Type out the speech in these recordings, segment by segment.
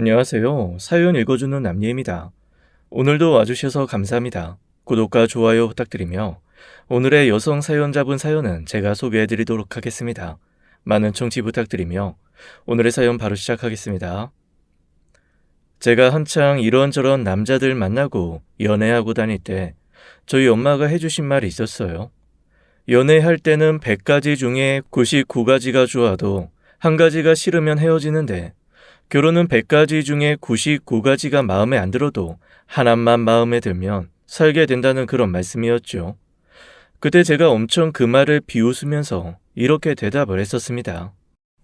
안녕하세요. 사연 읽어주는 남예입니다. 오늘도 와주셔서 감사합니다. 구독과 좋아요 부탁드리며 오늘의 여성 사연자분 사연은 제가 소개해드리도록 하겠습니다. 많은 청취 부탁드리며 오늘의 사연 바로 시작하겠습니다. 제가 한창 이런저런 남자들 만나고 연애하고 다닐 때 저희 엄마가 해주신 말이 있었어요. 연애할 때는 100가지 중에 99가지가 좋아도 한 가지가 싫으면 헤어지는데 결혼은 100가지 중에 99가지가 마음에 안 들어도 하나만 마음에 들면 살게 된다는 그런 말씀이었죠. 그때 제가 엄청 그 말을 비웃으면서 이렇게 대답을 했었습니다.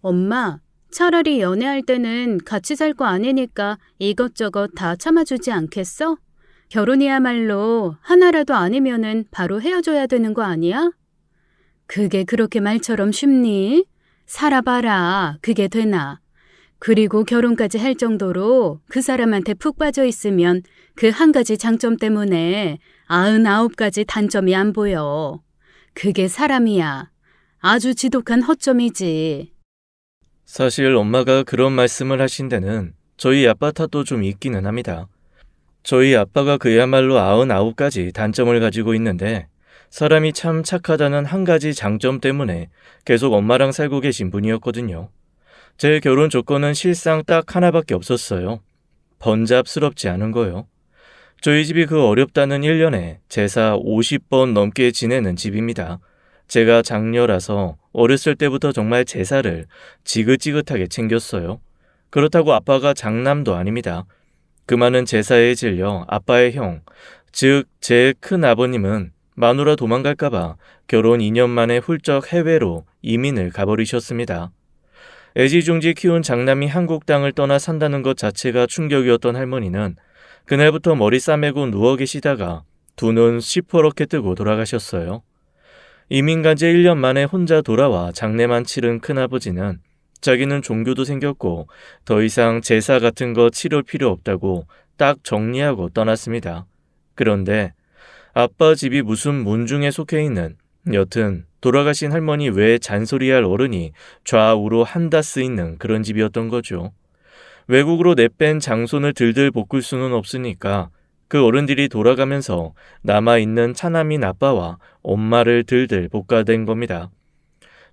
엄마, 차라리 연애할 때는 같이 살 거 아니니까 이것저것 다 참아주지 않겠어? 결혼이야말로 하나라도 아니면은 바로 헤어져야 되는 거 아니야? 그게 그렇게 말처럼 쉽니? 살아봐라, 그게 되나? 그리고 결혼까지 할 정도로 그 사람한테 푹 빠져 있으면 그 한 가지 장점 때문에 99가지 단점이 안 보여. 그게 사람이야. 아주 지독한 허점이지. 사실 엄마가 그런 말씀을 하신 데는 저희 아빠 탓도 좀 있기는 합니다. 저희 아빠가 그야말로 99가지 단점을 가지고 있는데 사람이 참 착하다는 한 가지 장점 때문에 계속 엄마랑 살고 계신 분이었거든요. 제 결혼 조건은 실상 딱 하나밖에 없었어요. 번잡스럽지 않은 거요. 저희 집이 그 어렵다는 1년에 제사 50번 넘게 지내는 집입니다. 제가 장녀라서 어렸을 때부터 정말 제사를 지긋지긋하게 챙겼어요. 그렇다고 아빠가 장남도 아닙니다. 그 많은 제사에 질려 아빠의 형, 즉 제 큰아버님은 마누라 도망갈까봐 결혼 2년 만에 훌쩍 해외로 이민을 가버리셨습니다. 애지중지 키운 장남이 한국 땅을 떠나 산다는 것 자체가 충격이었던 할머니는 그날부터 머리 싸매고 누워 계시다가 두 눈 시퍼렇게 뜨고 돌아가셨어요. 이민 간 지 1년 만에 혼자 돌아와 장례만 치른 큰아버지는 자기는 종교도 생겼고 더 이상 제사 같은 거 치를 필요 없다고 딱 정리하고 떠났습니다. 그런데 아빠 집이 무슨 문중에 속해 있는, 여튼 돌아가신 할머니 외에 잔소리할 어른이 좌우로 한다 쓰이는 그런 집이었던 거죠. 외국으로 내뺀 장손을 들들 볶을 수는 없으니까 그 어른들이 돌아가면서 남아있는 차남인 아빠와 엄마를 들들 볶아댄 겁니다.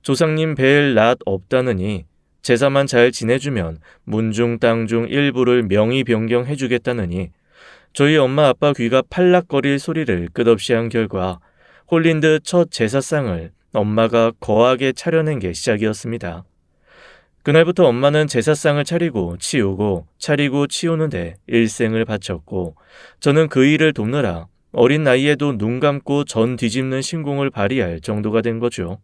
조상님 뵐 낯 없다느니 제사만 잘 지내주면 문중 땅중 일부를 명의 변경해주겠다느니 저희 엄마 아빠 귀가 팔락거릴 소리를 끝없이 한 결과 홀린 듯 첫 제사상을 엄마가 거하게 차려낸 게 시작이었습니다. 그날부터 엄마는 제사상을 차리고 치우고 차리고 치우는데 일생을 바쳤고 저는 그 일을 돕느라 어린 나이에도 눈 감고 전 뒤집는 신공을 발휘할 정도가 된 거죠.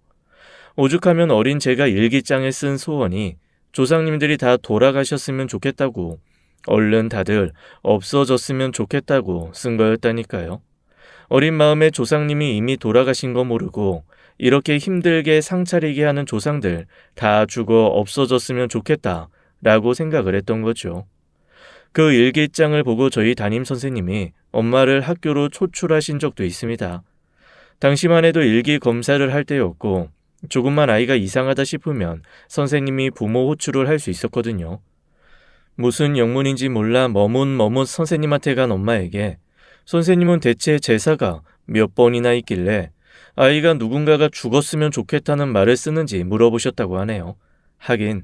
오죽하면 어린 제가 일기장에 쓴 소원이 조상님들이 다 돌아가셨으면 좋겠다고, 얼른 다들 없어졌으면 좋겠다고 쓴 거였다니까요. 어린 마음에 조상님이 이미 돌아가신 거 모르고 이렇게 힘들게 상차리게 하는 조상들 다 죽어 없어졌으면 좋겠다 라고 생각을 했던 거죠. 그 일기장을 보고 저희 담임 선생님이 엄마를 학교로 초출하신 적도 있습니다. 당시만 해도 일기 검사를 할 때였고 조금만 아이가 이상하다 싶으면 선생님이 부모 호출을 할 수 있었거든요. 무슨 영문인지 몰라 머뭇머뭇 선생님한테 간 엄마에게 선생님은 대체 제사가 몇 번이나 있길래 아이가 누군가가 죽었으면 좋겠다는 말을 쓰는지 물어보셨다고 하네요. 하긴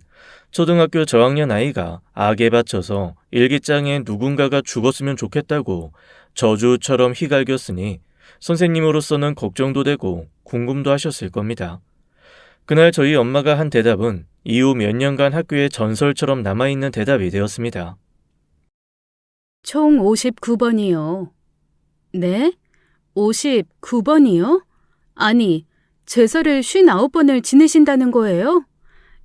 초등학교 저학년 아이가 악에 바쳐서 일기장에 누군가가 죽었으면 좋겠다고 저주처럼 휘갈겼으니 선생님으로서는 걱정도 되고 궁금도 하셨을 겁니다. 그날 저희 엄마가 한 대답은 이후 몇 년간 학교에 전설처럼 남아있는 대답이 되었습니다. 총 59번이요. 네? 59번이요? 아니, 제사를 59번을 지내신다는 거예요?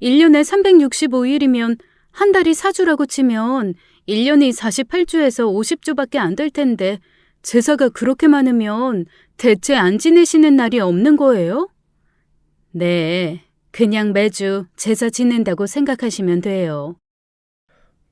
1년에 365일이면 한 달이 4주라고 치면 1년이 48주에서 50주밖에 안 될 텐데 제사가 그렇게 많으면 대체 안 지내시는 날이 없는 거예요? 네, 그냥 매주 제사 지낸다고 생각하시면 돼요.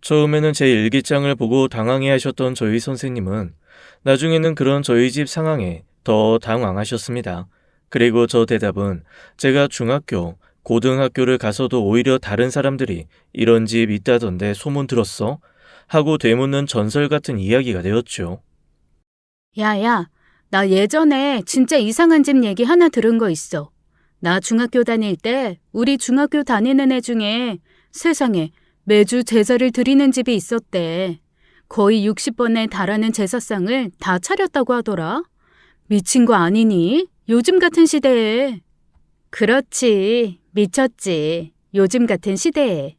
처음에는 제 일기장을 보고 당황해 하셨던 저희 선생님은 나중에는 그런 저희 집 상황에 더 당황하셨습니다. 그리고 저 대답은 제가 중학교, 고등학교를 가서도 오히려 다른 사람들이 이런 집 있다던데 소문 들었어? 하고 되묻는 전설 같은 이야기가 되었죠. 야야, 나 예전에 진짜 이상한 집 얘기 하나 들은 거 있어. 나 중학교 다닐 때 우리 중학교 다니는 애 중에 세상에 매주 제사를 드리는 집이 있었대. 거의 60번에 달하는 제사상을 다 차렸다고 하더라. 미친 거 아니니? 요즘 같은 시대에. 그렇지, 미쳤지. 요즘 같은 시대에.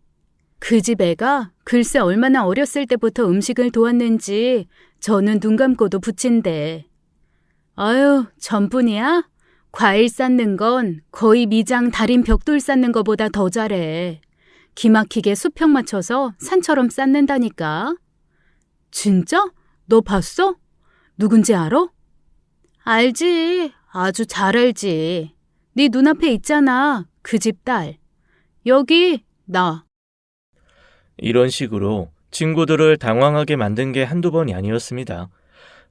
그 집 애가 글쎄 얼마나 어렸을 때부터 음식을 도왔는지 저는 눈 감고도 부친대. 아유, 전뿐이야? 과일 쌓는 건 거의 미장 달인 벽돌 쌓는 거보다 더 잘해. 기막히게 수평 맞춰서 산처럼 쌓는다니까. 진짜? 너 봤어? 누군지 알아? 알지. 아주 잘 알지. 네 눈앞에 있잖아. 그 집 딸. 여기 나. 이런 식으로 친구들을 당황하게 만든 게 한두 번이 아니었습니다.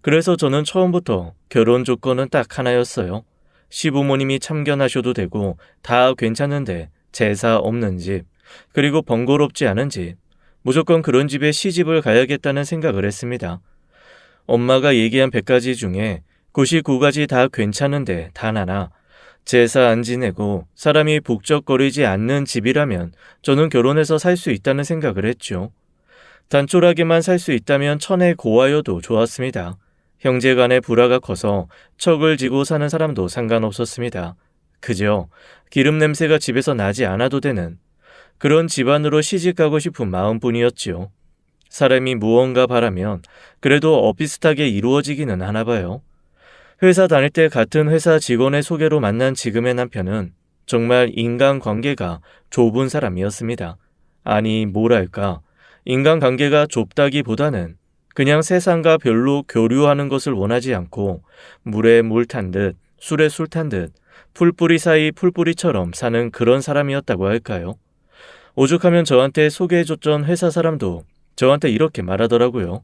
그래서 저는 처음부터 결혼 조건은 딱 하나였어요. 시부모님이 참견하셔도 되고 다 괜찮은데 제사 없는 집, 그리고 번거롭지 않은 집, 무조건 그런 집에 시집을 가야겠다는 생각을 했습니다. 엄마가 얘기한 100가지 중에 99가지 다 괜찮은데 단 하나, 제사 안 지내고 사람이 북적거리지 않는 집이라면 저는 결혼해서 살 수 있다는 생각을 했죠. 단촐하게만 살 수 있다면 천에 고하여도 좋았습니다. 형제간의 불화가 커서 척을 지고 사는 사람도 상관없었습니다. 그저 기름 냄새가 집에서 나지 않아도 되는 그런 집안으로 시집가고 싶은 마음뿐이었지요. 사람이 무언가 바라면 그래도 비슷하게 이루어지기는 하나 봐요. 회사 다닐 때 같은 회사 직원의 소개로 만난 지금의 남편은 정말 인간관계가 좁은 사람이었습니다. 아니, 뭐랄까, 인간관계가 좁다기보다는 그냥 세상과 별로 교류하는 것을 원하지 않고 물에 물 탄 듯, 술에 술 탄 듯, 풀뿌리 사이 풀뿌리처럼 사는 그런 사람이었다고 할까요? 오죽하면 저한테 소개해줬던 회사 사람도 저한테 이렇게 말하더라고요.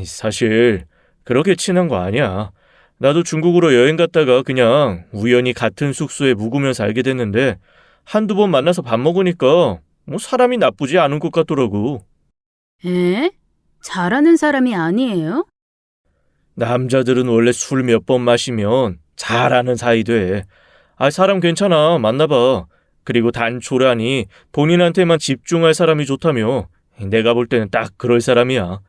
사실 그렇게 친한 거 아니야. 나도 중국으로 여행 갔다가 그냥 우연히 같은 숙소에 묵으면서 알게 됐는데 한두 번 만나서 밥 먹으니까 뭐 사람이 나쁘지 않은 것 같더라고. 에? 잘하는 사람이 아니에요? 남자들은 원래 술 몇 번 마시면 잘하는 사이 돼. 사람 괜찮아. 만나봐. 그리고 단촐하니 본인한테만 집중할 사람이 좋다며. 내가 볼 때는 딱 그럴 사람이야.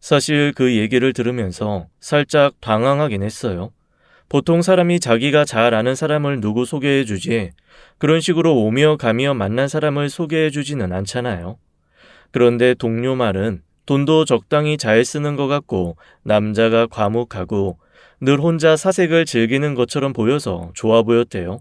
사실 그 얘기를 들으면서 살짝 당황하긴 했어요. 보통 사람이 자기가 잘 아는 사람을 누구 소개해주지 그런 식으로 오며 가며 만난 사람을 소개해주지는 않잖아요. 그런데 동료 말은 돈도 적당히 잘 쓰는 것 같고 남자가 과묵하고 늘 혼자 사색을 즐기는 것처럼 보여서 좋아 보였대요.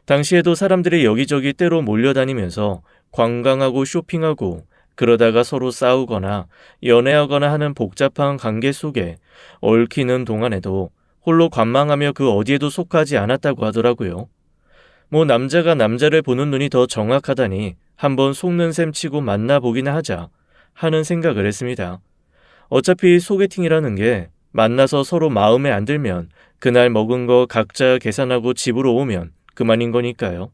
당시에도 사람들이 여기저기 때로 몰려다니면서 관광하고 쇼핑하고 그러다가 서로 싸우거나 연애하거나 하는 복잡한 관계 속에 얽히는 동안에도 홀로 관망하며 그 어디에도 속하지 않았다고 하더라고요. 뭐 남자가 남자를 보는 눈이 더 정확하다니 한번 속는 셈 치고 만나보기나 하자 하는 생각을 했습니다. 어차피 소개팅이라는 게 만나서 서로 마음에 안 들면 그날 먹은 거 각자 계산하고 집으로 오면 그만인 거니까요.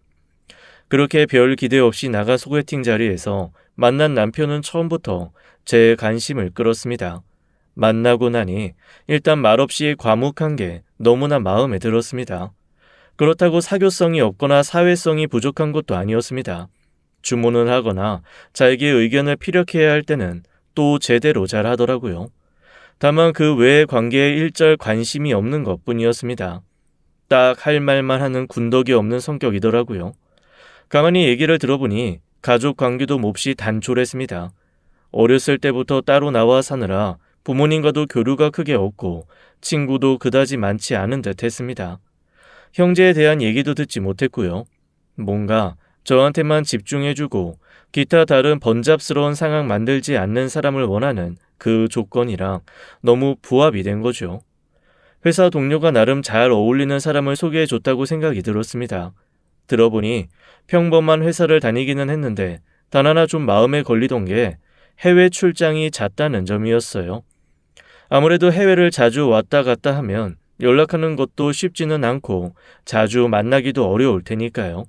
그렇게 별 기대 없이 나간 소개팅 자리에서 만난 남편은 처음부터 제 관심을 끌었습니다. 만나고 나니 일단 말없이 과묵한 게 너무나 마음에 들었습니다. 그렇다고 사교성이 없거나 사회성이 부족한 것도 아니었습니다. 주문을 하거나 자기의 의견을 피력해야 할 때는 또 제대로 잘 하더라고요. 다만 그 외의 관계에 일절 관심이 없는 것뿐이었습니다. 딱 할 말만 하는 군더기 없는 성격이더라고요. 가만히 얘기를 들어보니 가족 관계도 몹시 단촐했습니다. 어렸을 때부터 따로 나와 사느라 부모님과도 교류가 크게 없고 친구도 그다지 많지 않은 듯 했습니다. 형제에 대한 얘기도 듣지 못했고요. 뭔가 저한테만 집중해주고 기타 다른 번잡스러운 상황 만들지 않는 사람을 원하는 그 조건이랑 너무 부합이 된 거죠. 회사 동료가 나름 잘 어울리는 사람을 소개해줬다고 생각이 들었습니다. 들어보니 평범한 회사를 다니기는 했는데 단 하나 좀 마음에 걸리던 게 해외 출장이 잦다는 점이었어요. 아무래도 해외를 자주 왔다 갔다 하면 연락하는 것도 쉽지는 않고 자주 만나기도 어려울 테니까요.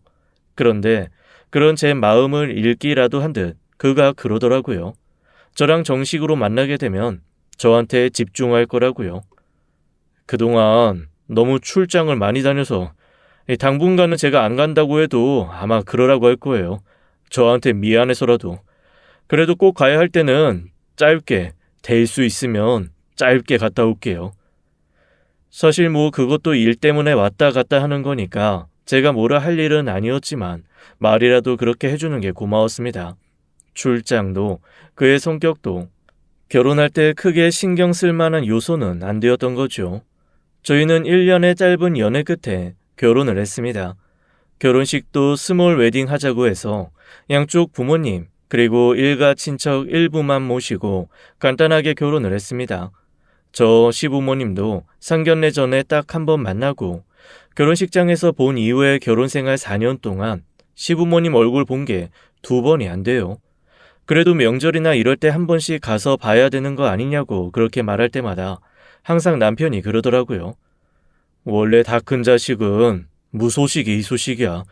그런데 그런 제 마음을 읽기라도 한 듯 그가 그러더라고요. 저랑 정식으로 만나게 되면 저한테 집중할 거라고요. 그동안 너무 출장을 많이 다녀서 당분간은 제가 안 간다고 해도 아마 그러라고 할 거예요. 저한테 미안해서라도. 그래도 꼭 가야 할 때는 짧게, 될 수 있으면 짧게 갔다 올게요. 사실 뭐 그것도 일 때문에 왔다 갔다 하는 거니까 제가 뭐라 할 일은 아니었지만 말이라도 그렇게 해주는 게 고마웠습니다. 출장도 그의 성격도 결혼할 때 크게 신경 쓸 만한 요소는 안 되었던 거죠. 저희는 1년의 짧은 연애 끝에 결혼을 했습니다. 결혼식도 스몰 웨딩 하자고 해서 양쪽 부모님 그리고 일가 친척 일부만 모시고 간단하게 결혼을 했습니다. 저 시부모님도 상견례 전에 딱 한 번 만나고 결혼식장에서 본 이후에 결혼생활 4년 동안 시부모님 얼굴 본 게 2번이 안 돼요. 그래도 명절이나 이럴 때 한 번씩 가서 봐야 되는 거 아니냐고 그렇게 말할 때마다 항상 남편이 그러더라고요. 원래 다 큰 자식은 무소식이 이소식이야.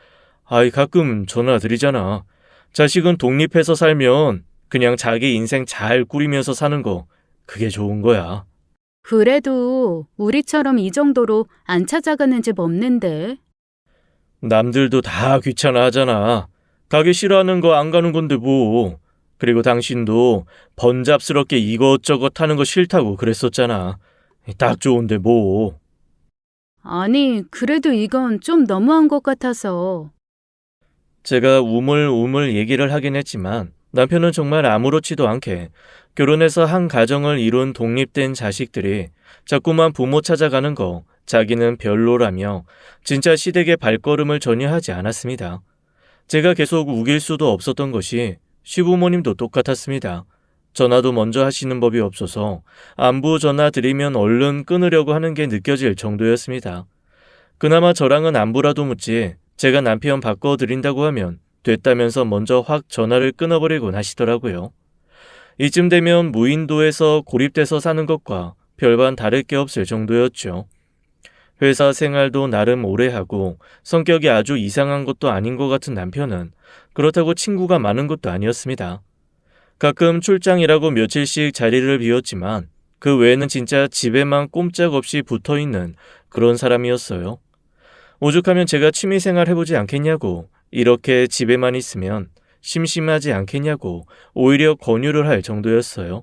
아이 가끔 전화 드리잖아. 자식은 독립해서 살면 그냥 자기 인생 잘 꾸리면서 사는 거 그게 좋은 거야. 그래도 우리처럼 이 정도로 안 찾아가는 집 없는데. 남들도 다 귀찮아 하잖아. 가기 싫어하는 거 안 가는 건데 뭐. 그리고 당신도 번잡스럽게 이것저것 하는 거 싫다고 그랬었잖아. 딱 좋은데 뭐. 아니, 그래도 이건 좀 너무한 것 같아서. 제가 우물우물 얘기를 하긴 했지만 남편은 정말 아무렇지도 않게 결혼해서 한 가정을 이룬 독립된 자식들이 자꾸만 부모 찾아가는 거 자기는 별로라며 진짜 시댁의 발걸음을 전혀 하지 않았습니다. 제가 계속 우길 수도 없었던 것이 시부모님도 똑같았습니다. 전화도 먼저 하시는 법이 없어서 안부 전화 드리면 얼른 끊으려고 하는 게 느껴질 정도였습니다. 그나마 저랑은 안부라도 묻지 제가 남편 바꿔드린다고 하면 됐다면서 먼저 확 전화를 끊어버리곤 하시더라고요. 이쯤 되면 무인도에서 고립돼서 사는 것과 별반 다를 게 없을 정도였죠. 회사 생활도 나름 오래 하고 성격이 아주 이상한 것도 아닌 것 같은 남편은 그렇다고 친구가 많은 것도 아니었습니다. 가끔 출장이라고 며칠씩 자리를 비웠지만 그 외에는 진짜 집에만 꼼짝없이 붙어있는 그런 사람이었어요. 오죽하면 제가 취미생활 해보지 않겠냐고, 이렇게 집에만 있으면 심심하지 않겠냐고 오히려 권유를 할 정도였어요.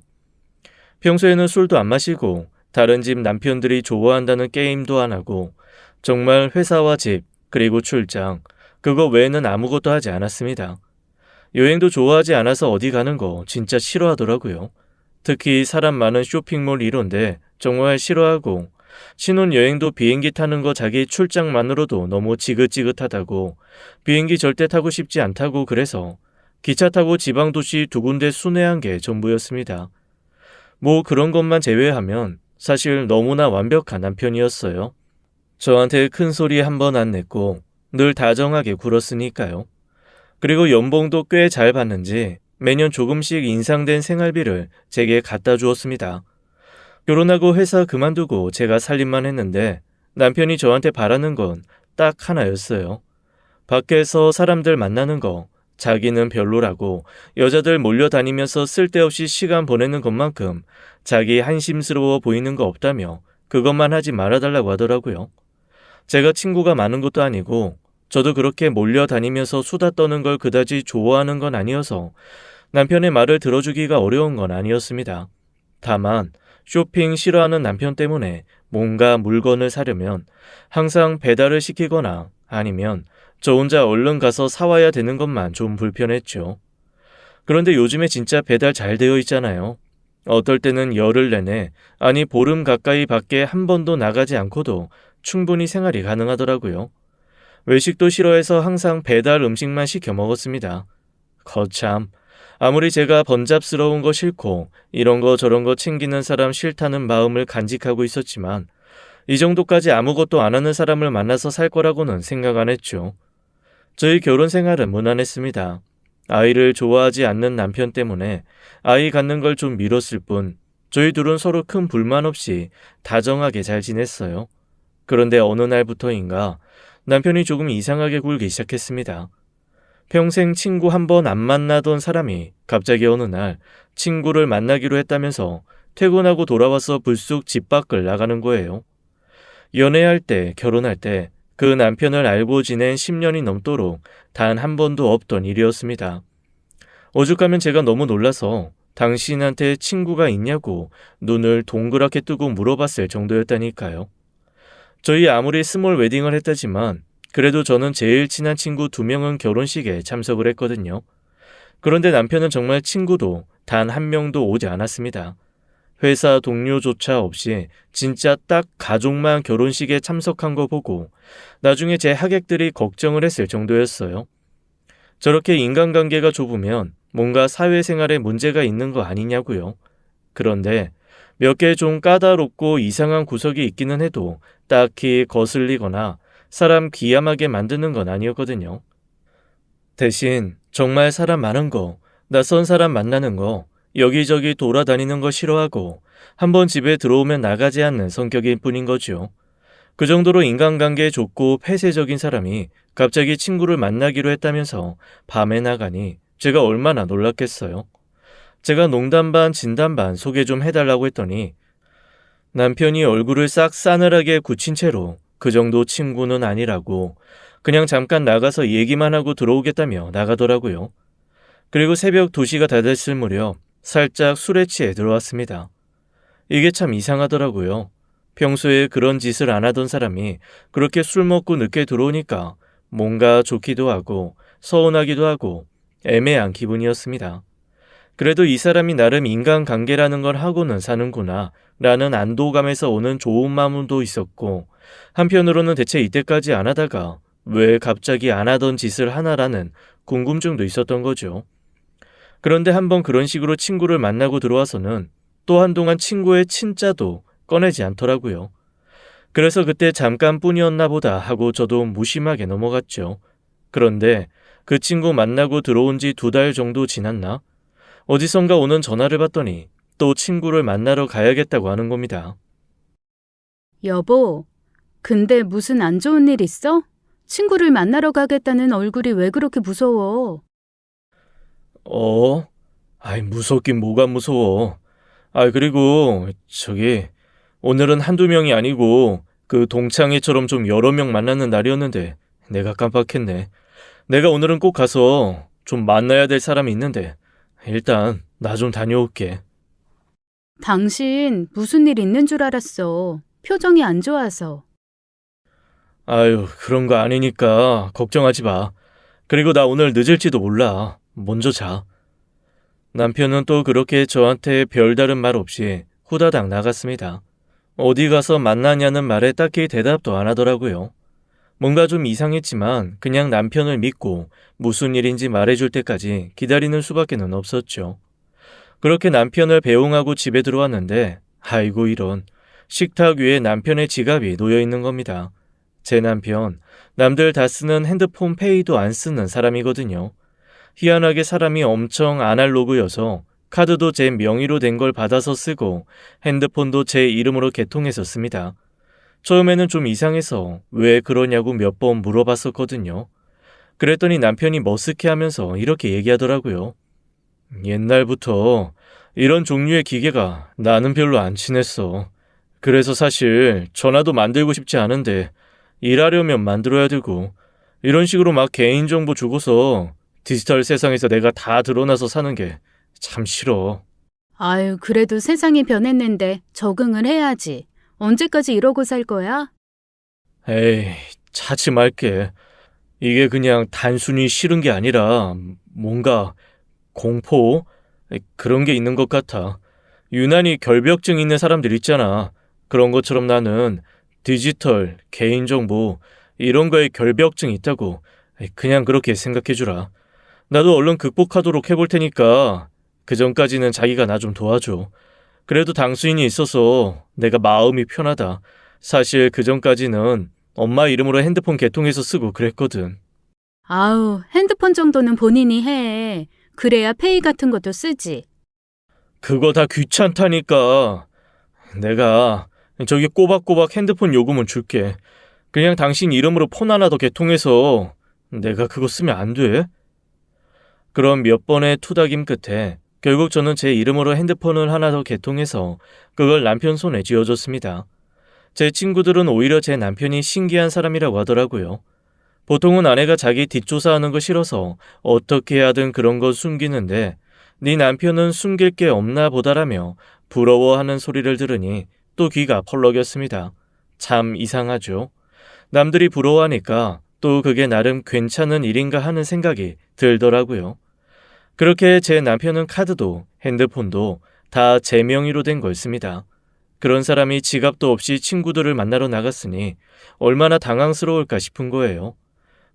평소에는 술도 안 마시고 다른 집 남편들이 좋아한다는 게임도 안 하고 정말 회사와 집 그리고 출장 그거 외에는 아무것도 하지 않았습니다. 여행도 좋아하지 않아서 어디 가는 거 진짜 싫어하더라고요. 특히 사람 많은 쇼핑몰 이런데 정말 싫어하고 신혼여행도 비행기 타는 거 자기 출장만으로도 너무 지긋지긋하다고 비행기 절대 타고 싶지 않다고 그래서 기차 타고 지방도시 2군데 순회한 게 전부였습니다. 뭐 그런 것만 제외하면 사실 너무나 완벽한 남편이었어요. 저한테 큰 소리 한 번 안 냈고 늘 다정하게 굴었으니까요. 그리고 연봉도 꽤 잘 받는지 매년 조금씩 인상된 생활비를 제게 갖다 주었습니다. 결혼하고 회사 그만두고 제가 살림만 했는데 남편이 저한테 바라는 건 딱 하나였어요. 밖에서 사람들 만나는 거 자기는 별로라고 여자들 몰려다니면서 쓸데없이 시간 보내는 것만큼 자기 한심스러워 보이는 거 없다며 그것만 하지 말아달라고 하더라고요. 제가 친구가 많은 것도 아니고 저도 그렇게 몰려다니면서 수다 떠는 걸 그다지 좋아하는 건 아니어서 남편의 말을 들어주기가 어려운 건 아니었습니다. 다만 쇼핑 싫어하는 남편 때문에 뭔가 물건을 사려면 항상 배달을 시키거나 아니면 저 혼자 얼른 가서 사와야 되는 것만 좀 불편했죠. 그런데 요즘에 진짜 배달 잘 되어 있잖아요. 어떨 때는 열흘 내내 아니 보름 가까이 밖에 한 번도 나가지 않고도 충분히 생활이 가능하더라고요. 외식도 싫어해서 항상 배달 음식만 시켜 먹었습니다. 거참 아무리 제가 번잡스러운 거 싫고 이런 거 저런 거 챙기는 사람 싫다는 마음을 간직하고 있었지만 이 정도까지 아무것도 안 하는 사람을 만나서 살 거라고는 생각 안 했죠. 저희 결혼 생활은 무난했습니다. 아이를 좋아하지 않는 남편 때문에 아이 갖는 걸 좀 미뤘을 뿐 저희 둘은 서로 큰 불만 없이 다정하게 잘 지냈어요. 그런데 어느 날부터인가 남편이 조금 이상하게 굴기 시작했습니다. 평생 친구 한 번 안 만나던 사람이 갑자기 어느 날 친구를 만나기로 했다면서 퇴근하고 돌아와서 불쑥 집 밖을 나가는 거예요. 연애할 때, 결혼할 때 그 남편을 알고 지낸 10년이 넘도록 단 한 번도 없던 일이었습니다. 오죽하면 제가 너무 놀라서 당신한테 친구가 있냐고 눈을 동그랗게 뜨고 물어봤을 정도였다니까요. 저희 아무리 스몰 웨딩을 했다지만 그래도 저는 제일 친한 친구 2명은 결혼식에 참석을 했거든요. 그런데 남편은 정말 친구도 단 한 명도 오지 않았습니다. 회사 동료조차 없이 진짜 딱 가족만 결혼식에 참석한 거 보고 나중에 제 하객들이 걱정을 했을 정도였어요. 저렇게 인간관계가 좁으면 뭔가 사회생활에 문제가 있는 거 아니냐고요. 그런데 몇 개 좀 까다롭고 이상한 구석이 있기는 해도 딱히 거슬리거나 사람 귀함하게 만드는 건 아니었거든요. 대신 정말 사람 많은 거, 낯선 사람 만나는 거, 여기저기 돌아다니는 거 싫어하고 한번 집에 들어오면 나가지 않는 성격일 뿐인 거죠. 그 정도로 인간관계에 좁고 폐쇄적인 사람이 갑자기 친구를 만나기로 했다면서 밤에 나가니 제가 얼마나 놀랐겠어요. 제가 농담 반 진담 반 소개 좀 해달라고 했더니 남편이 얼굴을 싹 싸늘하게 굳힌 채로 그 정도 친구는 아니라고 그냥 잠깐 나가서 얘기만 하고 들어오겠다며 나가더라고요. 그리고 새벽 2시가 다 됐을 무렵 살짝 술에 취해 들어왔습니다. 이게 참 이상하더라고요. 평소에 그런 짓을 안 하던 사람이 그렇게 술 먹고 늦게 들어오니까 뭔가 좋기도 하고 서운하기도 하고 애매한 기분이었습니다. 그래도 이 사람이 나름 인간관계라는 걸 하고는 사는구나 라는 안도감에서 오는 좋은 마음도 있었고 한편으로는 대체 이때까지 안 하다가 왜 갑자기 안 하던 짓을 하나라는 궁금증도 있었던 거죠. 그런데 한번 그런 식으로 친구를 만나고 들어와서는 또 한동안 친구의 친자도 꺼내지 않더라고요. 그래서 그때 잠깐뿐이었나 보다 하고 저도 무심하게 넘어갔죠. 그런데 그 친구 만나고 들어온 지 2달 정도 지났나? 어디선가 오는 전화를 받더니 또 친구를 만나러 가야겠다고 하는 겁니다. 여보, 근데 무슨 안 좋은 일 있어? 친구를 만나러 가겠다는 얼굴이 왜 그렇게 무서워? 아이, 무섭긴 뭐가 무서워. 그리고 오늘은 한두 명이 아니고 그 동창회처럼 좀 여러 명 만나는 날이었는데 내가 깜빡했네. 내가 오늘은 꼭 가서 좀 만나야 될 사람이 있는데 일단 나 좀 다녀올게. 당신 무슨 일 있는 줄 알았어. 표정이 안 좋아서. 아유, 그런 거 아니니까 걱정하지 마. 그리고 나 오늘 늦을지도 몰라. 먼저 자. 남편은 또 그렇게 저한테 별다른 말 없이 후다닥 나갔습니다. 어디 가서 만나냐는 말에 딱히 대답도 안 하더라고요. 뭔가 좀 이상했지만 그냥 남편을 믿고 무슨 일인지 말해줄 때까지 기다리는 수밖에는 없었죠. 그렇게 남편을 배웅하고 집에 들어왔는데 아이고 이런, 식탁 위에 남편의 지갑이 놓여 있는 겁니다. 제 남편, 남들 다 쓰는 핸드폰 페이도 안 쓰는 사람이거든요. 희한하게 사람이 엄청 아날로그여서 카드도 제 명의로 된 걸 받아서 쓰고 핸드폰도 제 이름으로 개통해서 씁니다. 처음에는 좀 이상해서 왜 그러냐고 몇 번 물어봤었거든요. 그랬더니 남편이 머쓱해하면서 이렇게 얘기하더라고요. 옛날부터 이런 종류의 기계가 나는 별로 안 친했어. 그래서 사실 전화도 만들고 싶지 않은데 일하려면 만들어야 되고 이런 식으로 막 개인정보 주고서 디지털 세상에서 내가 다 드러나서 사는 게 참 싫어. 아유, 그래도 세상이 변했는데 적응을 해야지. 언제까지 이러고 살 거야? 에이, 차치 말게. 이게 그냥 단순히 싫은 게 아니라 뭔가 공포? 그런 게 있는 것 같아. 유난히 결벽증 있는 사람들 있잖아. 그런 것처럼 나는 디지털, 개인정보 이런 거에 결벽증 있다고 그냥 그렇게 생각해주라. 나도 얼른 극복하도록 해볼 테니까 그 전까지는 자기가 나 좀 도와줘. 그래도 당수인이 있어서 내가 마음이 편하다. 사실 그 전까지는 엄마 이름으로 핸드폰 개통해서 쓰고 그랬거든. 아우, 핸드폰 정도는 본인이 해. 그래야 페이 같은 것도 쓰지. 그거 다 귀찮다니까. 내가 저기 꼬박꼬박 핸드폰 요금은 줄게. 그냥 당신 이름으로 폰 하나 더 개통해서 내가 그거 쓰면 안 돼? 그런 몇 번의 투닥임 끝에 결국 저는 제 이름으로 핸드폰을 하나 더 개통해서 그걸 남편 손에 쥐어줬습니다. 제 친구들은 오히려 제 남편이 신기한 사람이라고 하더라고요. 보통은 아내가 자기 뒷조사하는 거 싫어서 어떻게 하든 그런 거 숨기는데 네 남편은 숨길 게 없나 보다라며 부러워하는 소리를 들으니 또 귀가 펄럭였습니다. 참 이상하죠. 남들이 부러워하니까 또 그게 나름 괜찮은 일인가 하는 생각이 들더라고요. 그렇게 제 남편은 카드도 핸드폰도 다 제 명의로 된 걸 씁니다. 그런 사람이 지갑도 없이 친구들을 만나러 나갔으니 얼마나 당황스러울까 싶은 거예요.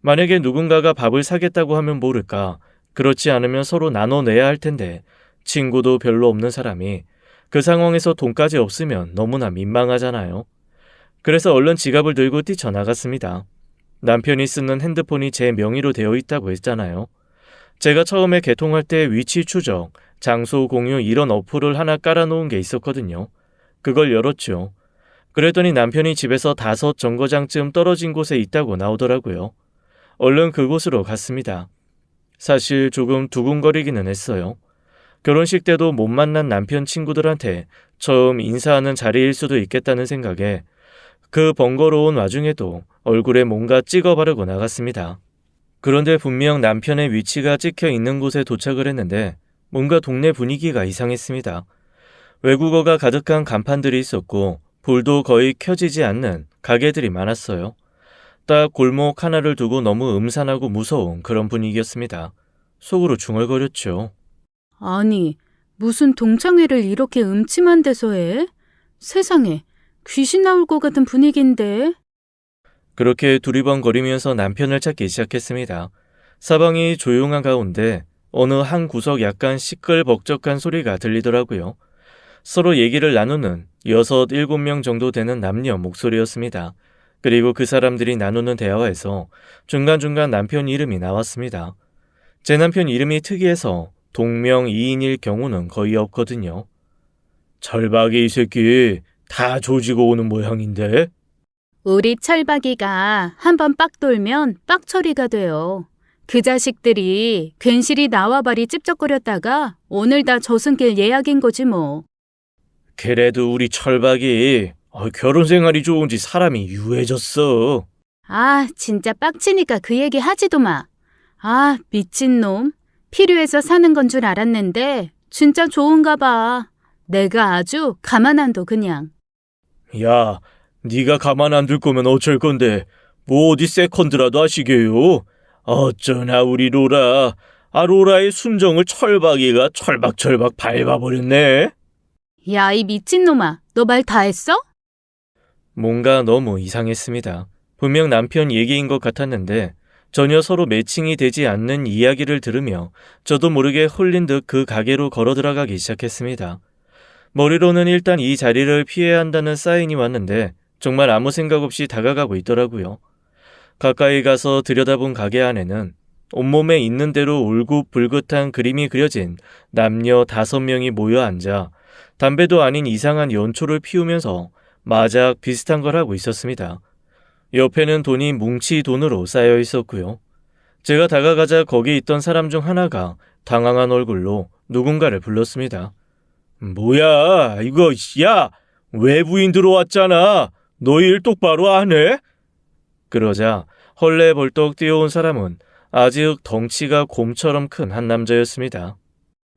만약에 누군가가 밥을 사겠다고 하면 모를까, 그렇지 않으면 서로 나눠내야 할 텐데 친구도 별로 없는 사람이 그 상황에서 돈까지 없으면 너무나 민망하잖아요. 그래서 얼른 지갑을 들고 뛰쳐나갔습니다. 남편이 쓰는 핸드폰이 제 명의로 되어 있다고 했잖아요. 제가 처음에 개통할 때 위치 추적, 장소 공유 이런 어플을 하나 깔아놓은 게 있었거든요. 그걸 열었죠. 그랬더니 남편이 집에서 5정거장쯤 떨어진 곳에 있다고 나오더라고요. 얼른 그곳으로 갔습니다. 사실 조금 두근거리기는 했어요. 결혼식 때도 못 만난 남편 친구들한테 처음 인사하는 자리일 수도 있겠다는 생각에 그 번거로운 와중에도 얼굴에 뭔가 찍어 바르고 나갔습니다. 그런데 분명 남편의 위치가 찍혀 있는 곳에 도착을 했는데 뭔가 동네 분위기가 이상했습니다. 외국어가 가득한 간판들이 있었고 불도 거의 켜지지 않는 가게들이 많았어요. 딱 골목 하나를 두고 너무 음산하고 무서운 그런 분위기였습니다. 속으로 중얼거렸죠. 아니, 무슨 동창회를 이렇게 음침한 데서 해? 세상에, 귀신 나올 것 같은 분위기인데. 그렇게 두리번거리면서 남편을 찾기 시작했습니다. 사방이 조용한 가운데 어느 한 구석 약간 시끌벅적한 소리가 들리더라고요. 서로 얘기를 나누는 6, 7명 정도 되는 남녀 목소리였습니다. 그리고 그 사람들이 나누는 대화에서 중간중간 남편 이름이 나왔습니다. 제 남편 이름이 특이해서 동명이인일 경우는 거의 없거든요. 철박이 이 새끼 다 조지고 오는 모양인데? 우리 철박이가 한번 빡 돌면 빡 처리가 돼요. 그 자식들이 괜시리 나와바리 찝쩍거렸다가 오늘 다 저승길 예약인 거지 뭐. 그래도 우리 철박이 결혼 생활이 좋은지 사람이 유해졌어. 아, 진짜 빡치니까 그 얘기 하지도 마. 아, 미친놈. 필요해서 사는 건 줄 알았는데 진짜 좋은가 봐. 내가 아주 가만 안 둬 그냥. 야, 네가 가만 안 둘 거면 어쩔 건데 뭐 어디 세컨드라도 하시게요. 어쩌나 우리 로라. 로라의 순정을 철박이가 철박철박 밟아버렸네. 야, 이 미친놈아. 너 말 다 했어? 뭔가 너무 이상했습니다. 분명 남편 얘기인 것 같았는데 전혀 서로 매칭이 되지 않는 이야기를 들으며 저도 모르게 홀린 듯 그 가게로 걸어 들어가기 시작했습니다. 머리로는 일단 이 자리를 피해야 한다는 사인이 왔는데 정말 아무 생각 없이 다가가고 있더라고요. 가까이 가서 들여다본 가게 안에는 온몸에 있는 대로 울긋불긋한 그림이 그려진 남녀 5명이 모여 앉아 담배도 아닌 이상한 연초를 피우면서 마작 비슷한 걸 하고 있었습니다. 옆에는 돈이 뭉치 돈으로 쌓여 있었고요. 제가 다가가자 거기 있던 사람 중 하나가 당황한 얼굴로 누군가를 불렀습니다. 뭐야 이거 야 외부인 들어왔잖아. 너 일 똑바로 안 해? 그러자 헐레벌떡 뛰어온 사람은 아직 덩치가 곰처럼 큰 한 남자였습니다.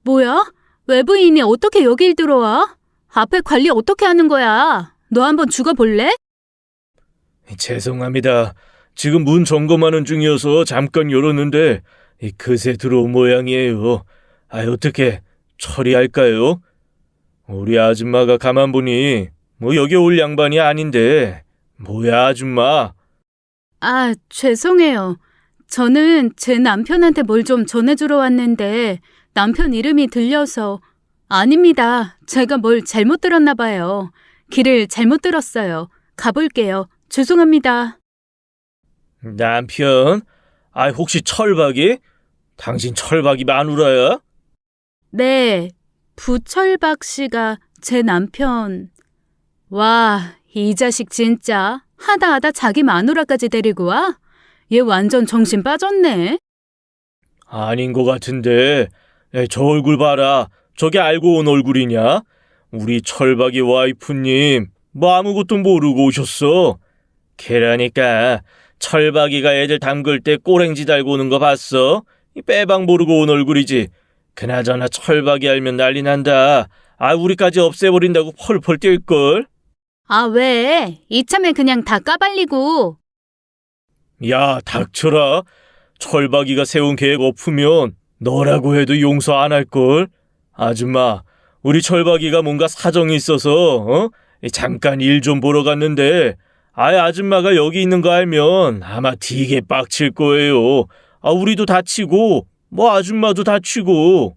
뭐야? 외부인이 어떻게 여길 들어와? 앞에 관리 어떻게 하는 거야? 너 한번 죽어볼래? 죄송합니다. 지금 문 점검하는 중이어서 잠깐 열었는데 그새 들어온 모양이에요. 어떻게 처리할까요? 우리 아줌마가 가만 보니 여기 올 양반이 아닌데 뭐야 아줌마? 아, 죄송해요. 저는 제 남편한테 뭘 좀 전해주러 왔는데 남편 이름이 들려서. 아닙니다. 제가 뭘 잘못 들었나 봐요. 길을 잘못 들었어요. 가볼게요. 죄송합니다. 남편? 혹시 철박이? 당신 철박이 마누라야? 네, 부철박 씨가 제 남편. 와, 이 자식 진짜 하다 자기 마누라까지 데리고 와? 얘 완전 정신 빠졌네. 아닌 것 같은데. 저 얼굴 봐라. 저게 알고 온 얼굴이냐? 우리 철박이 와이프님, 뭐 아무것도 모르고 오셨어. 걔라니까. 철박이가 애들 담글 때 꼬랭지 달고 오는 거 봤어? 이 빼박 모르고 온 얼굴이지. 그나저나 철박이 알면 난리 난다. 우리까지 없애버린다고 펄펄 뛸걸? 아, 왜? 이참에 그냥 다 까발리고. 야, 닥쳐라. 철박이가 세운 계획 엎으면 너라고 해도 용서 안 할걸? 아줌마, 우리 철박이가 뭔가 사정이 있어서 잠깐 일 좀 보러 갔는데 아줌마가 여기 있는 거 알면 아마 되게 빡칠 거예요. 우리도 다치고 뭐 아줌마도 다치고.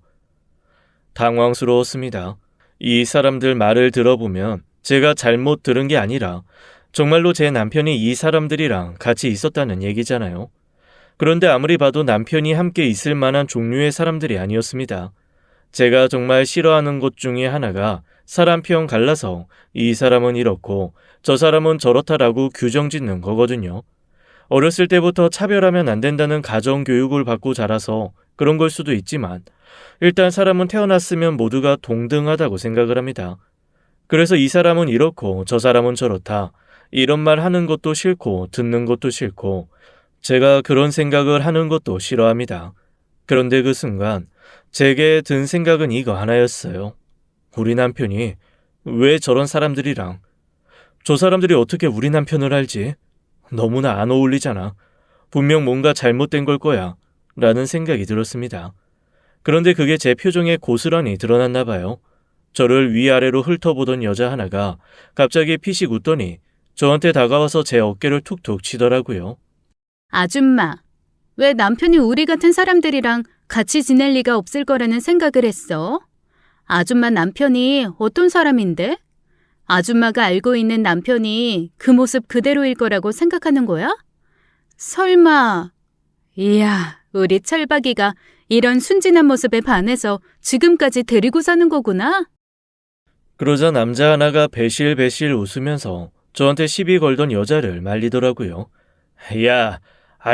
당황스러웠습니다. 이 사람들 말을 들어보면 제가 잘못 들은 게 아니라 정말로 제 남편이 이 사람들이랑 같이 있었다는 얘기잖아요. 그런데 아무리 봐도 남편이 함께 있을 만한 종류의 사람들이 아니었습니다. 제가 정말 싫어하는 것 중에 하나가 사람평 갈라서 이 사람은 이렇고 저 사람은 저렇다라고 규정짓는 거거든요. 어렸을 때부터 차별하면 안 된다는 가정교육을 받고 자라서 그런 걸 수도 있지만 일단 사람은 태어났으면 모두가 동등하다고 생각을 합니다. 그래서 이 사람은 이렇고 저 사람은 저렇다. 이런 말 하는 것도 싫고 듣는 것도 싫고 제가 그런 생각을 하는 것도 싫어합니다. 그런데 그 순간 제게 든 생각은 이거 하나였어요. 우리 남편이 왜 저런 사람들이랑 저 사람들이 어떻게 우리 남편을 알지? 너무나 안 어울리잖아. 분명 뭔가 잘못된 걸 거야. 라는 생각이 들었습니다. 그런데 그게 제 표정에 고스란히 드러났나 봐요. 저를 위아래로 훑어보던 여자 하나가 갑자기 피식 웃더니 저한테 다가와서 제 어깨를 툭툭 치더라고요. 아줌마, 왜 남편이 우리 같은 사람들이랑 같이 지낼 리가 없을 거라는 생각을 했어? 아줌마 남편이 어떤 사람인데? 아줌마가 알고 있는 남편이 그 모습 그대로일 거라고 생각하는 거야? 설마, 이야, 우리 철박이가 이런 순진한 모습에 반해서 지금까지 데리고 사는 거구나? 그러자 남자 하나가 배실배실 웃으면서 저한테 시비 걸던 여자를 말리더라고요. 야,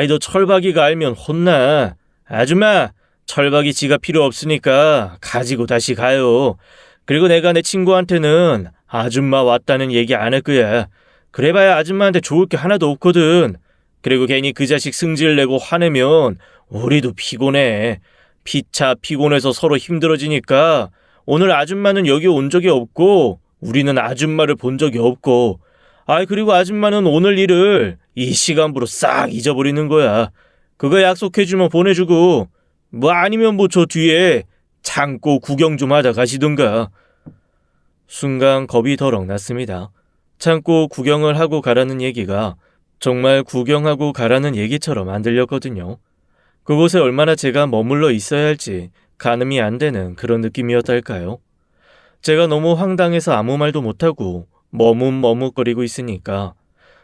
너 철박이가 알면 혼나. 아줌마, 철박이 지가 필요 없으니까 가지고 다시 가요. 그리고 내가 내 친구한테는 아줌마 왔다는 얘기 안 할 거야. 그래봐야 아줌마한테 좋을 게 하나도 없거든. 그리고 괜히 그 자식 승질 내고 화내면 우리도 피곤해. 피차 피곤해서 서로 힘들어지니까 오늘 아줌마는 여기 온 적이 없고 우리는 아줌마를 본 적이 없고 그리고 아줌마는 오늘 일을 이 시간부로 싹 잊어버리는 거야. 그거 약속해주면 보내주고 뭐 아니면 뭐 저 뒤에 창고 구경 좀 하다 가시던가. 순간 겁이 덜컥 났습니다. 창고 구경을 하고 가라는 얘기가 정말 구경하고 가라는 얘기처럼 안 들렸거든요. 그곳에 얼마나 제가 머물러 있어야 할지 가늠이 안 되는 그런 느낌이었달까요. 제가 너무 황당해서 아무 말도 못하고 머뭇머뭇거리고 있으니까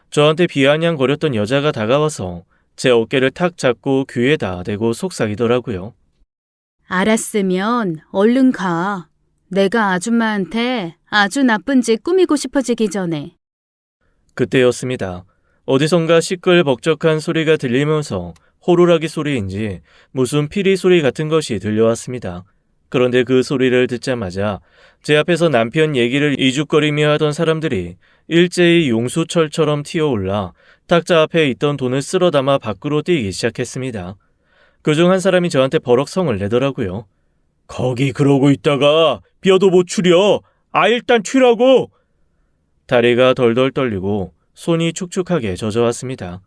저한테 비아냥거렸던 여자가 다가와서 제 어깨를 탁 잡고 귀에다 대고 속삭이더라고요. 알았으면 얼른 가. 내가 아줌마한테 아주 나쁜 짓 꾸미고 싶어지기 전에. 그때였습니다. 어디선가 시끌벅적한 소리가 들리면서 호루라기 소리인지 무슨 피리 소리 같은 것이 들려왔습니다. 그런데 그 소리를 듣자마자 제 앞에서 남편 얘기를 이죽거리며 하던 사람들이 일제히 용수철처럼 튀어올라 탁자 앞에 있던 돈을 쓸어 담아 밖으로 뛰기 시작했습니다. 그중 한 사람이 저한테 버럭 성을 내더라고요. 거기 그러고 있다가 뼈도 못 추려. 일단 튀라고. 다리가 덜덜 떨리고 손이 축축하게 젖어왔습니다.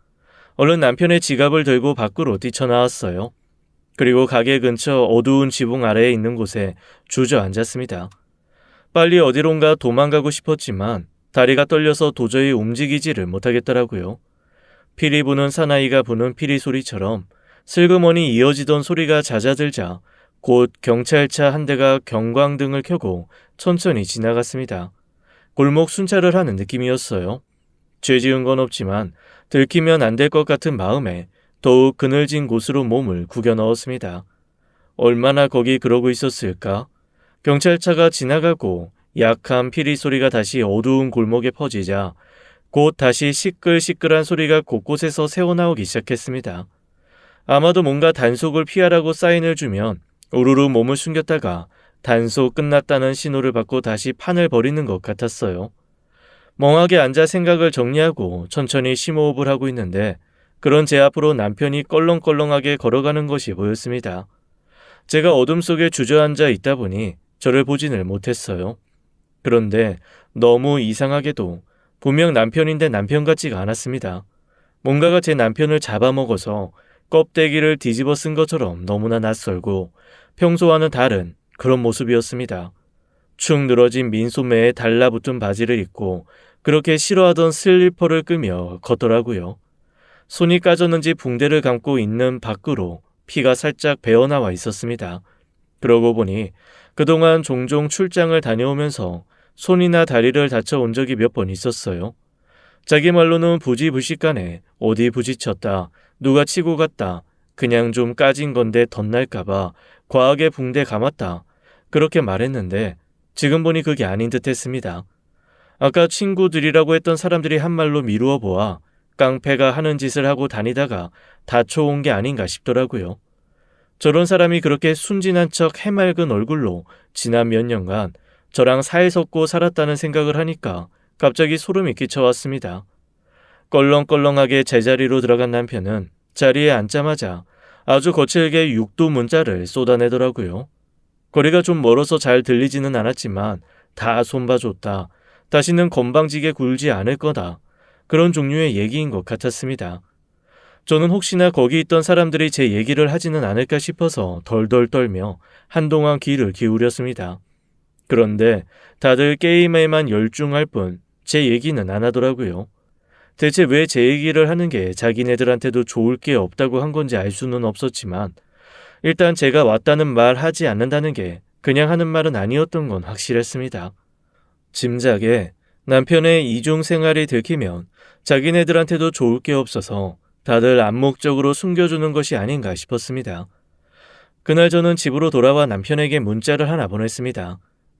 얼른 남편의 지갑을 들고 밖으로 뛰쳐나왔어요. 그리고 가게 근처 어두운 지붕 아래에 있는 곳에 주저앉았습니다. 빨리 어디론가 도망가고 싶었지만 다리가 떨려서 도저히 움직이지를 못하겠더라고요. 피리 부는 사나이가 부는 피리 소리처럼 슬그머니 이어지던 소리가 잦아들자 곧 경찰차 한 대가 경광등을 켜고 천천히 지나갔습니다. 골목 순찰을 하는 느낌이었어요. 죄 지은 건 없지만 들키면 안 될 것 같은 마음에 더욱 그늘진 곳으로 몸을 구겨 넣었습니다. 얼마나 거기 그러고 있었을까? 경찰차가 지나가고 약한 피리 소리가 다시 어두운 골목에 퍼지자 곧 다시 시끌시끌한 소리가 곳곳에서 새어나오기 시작했습니다. 아마도 뭔가 단속을 피하라고 사인을 주면 우르르 몸을 숨겼다가 단속 끝났다는 신호를 받고 다시 판을 벌이는 것 같았어요. 멍하게 앉아 생각을 정리하고 천천히 심호흡을 하고 있는데 그런 제 앞으로 남편이 껄렁껄렁하게 걸어가는 것이 보였습니다. 제가 어둠 속에 주저앉아 있다 보니 저를 보지를 못했어요. 그런데 너무 이상하게도 분명 남편인데 남편 같지가 않았습니다. 뭔가가 제 남편을 잡아먹어서 껍데기를 뒤집어 쓴 것처럼 너무나 낯설고 평소와는 다른 그런 모습이었습니다. 축 늘어진 민소매에 달라붙은 바지를 입고 그렇게 싫어하던 슬리퍼를 끄며 걷더라고요. 손이 까졌는지 붕대를 감고 있는 밖으로 피가 살짝 배어나와 있었습니다. 그러고 보니 그동안 종종 출장을 다녀오면서 손이나 다리를 다쳐온 적이 몇 번 있었어요. 자기 말로는 부지불식간에 어디 부딪혔다, 누가 치고 갔다, 그냥 좀 까진 건데 덧날까봐 과하게 붕대 감았다, 그렇게 말했는데 지금 보니 그게 아닌 듯 했습니다. 아까 친구들이라고 했던 사람들이 한 말로 미루어 보아 깡패가 하는 짓을 하고 다니다가 다쳐온 게 아닌가 싶더라고요. 저런 사람이 그렇게 순진한 척 해맑은 얼굴로 지난 몇 년간 저랑 사이 섞고 살았다는 생각을 하니까 갑자기 소름이 끼쳐왔습니다. 껄렁껄렁하게 제자리로 들어간 남편은 자리에 앉자마자 아주 거칠게 육두 문자를 쏟아내더라고요. 거리가 좀 멀어서 잘 들리지는 않았지만 다 손봐줬다, 다시는 건방지게 굴지 않을 거다, 그런 종류의 얘기인 것 같았습니다. 저는 혹시나 거기 있던 사람들이 제 얘기를 하지는 않을까 싶어서 덜덜 떨며 한동안 귀를 기울였습니다. 그런데 다들 게임에만 열중할 뿐 제 얘기는 안 하더라고요. 대체 왜 제 얘기를 하는 게 자기네들한테도 좋을 게 없다고 한 건지 알 수는 없었지만 일단 제가 왔다는 말 하지 않는다는 게 그냥 하는 말은 아니었던 건 확실했습니다. 짐작에 남편의 이중 생활이 들키면 자기네들한테도 좋을 게 없어서 다들 암묵적으로 숨겨주는 것이 아닌가 싶었습니다. 그날 저는 집으로 돌아와 남편에게 문자를 하나 보냈습니다.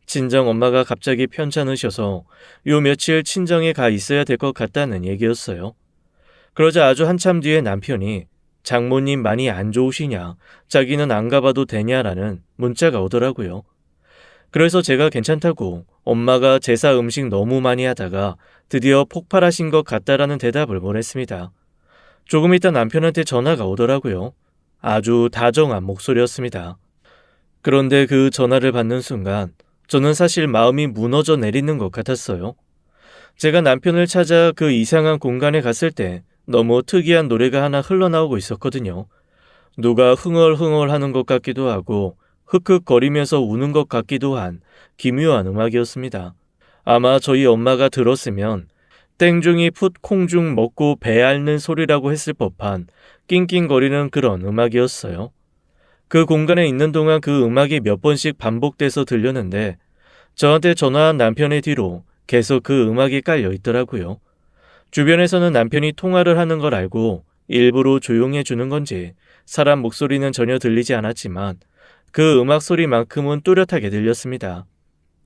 친정 엄마가 갑자기 편찮으셔서 요 며칠 친정에 가 있어야 될 것 같다는 얘기였어요. 그러자 아주 한참 뒤에 남편이 장모님 많이 안 좋으시냐, 자기는 안 가봐도 되냐라는 문자가 오더라고요. 그래서 제가 괜찮다고 엄마가 제사 음식 너무 많이 하다가 드디어 폭발하신 것 같다라는 대답을 보냈습니다. 조금 있다 남편한테 전화가 오더라고요. 아주 다정한 목소리였습니다. 그런데 그 전화를 받는 순간 저는 사실 마음이 무너져 내리는 것 같았어요. 제가 남편을 찾아 그 이상한 공간에 갔을 때 너무 특이한 노래가 하나 흘러나오고 있었거든요. 누가 흥얼흥얼 하는 것 같기도 하고 흑흑거리면서 우는 것 같기도 한 기묘한 음악이었습니다. 아마 저희 엄마가 들었으면 땡중이 풋 콩중 먹고 배 앓는 소리라고 했을 법한 낑낑거리는 그런 음악이었어요. 그 공간에 있는 동안 그 음악이 몇 번씩 반복돼서 들렸는데 저한테 전화한 남편의 뒤로 계속 그 음악이 깔려 있더라고요. 주변에서는 남편이 통화를 하는 걸 알고 일부러 조용해 주는 건지 사람 목소리는 전혀 들리지 않았지만 그 음악 소리만큼은 뚜렷하게 들렸습니다.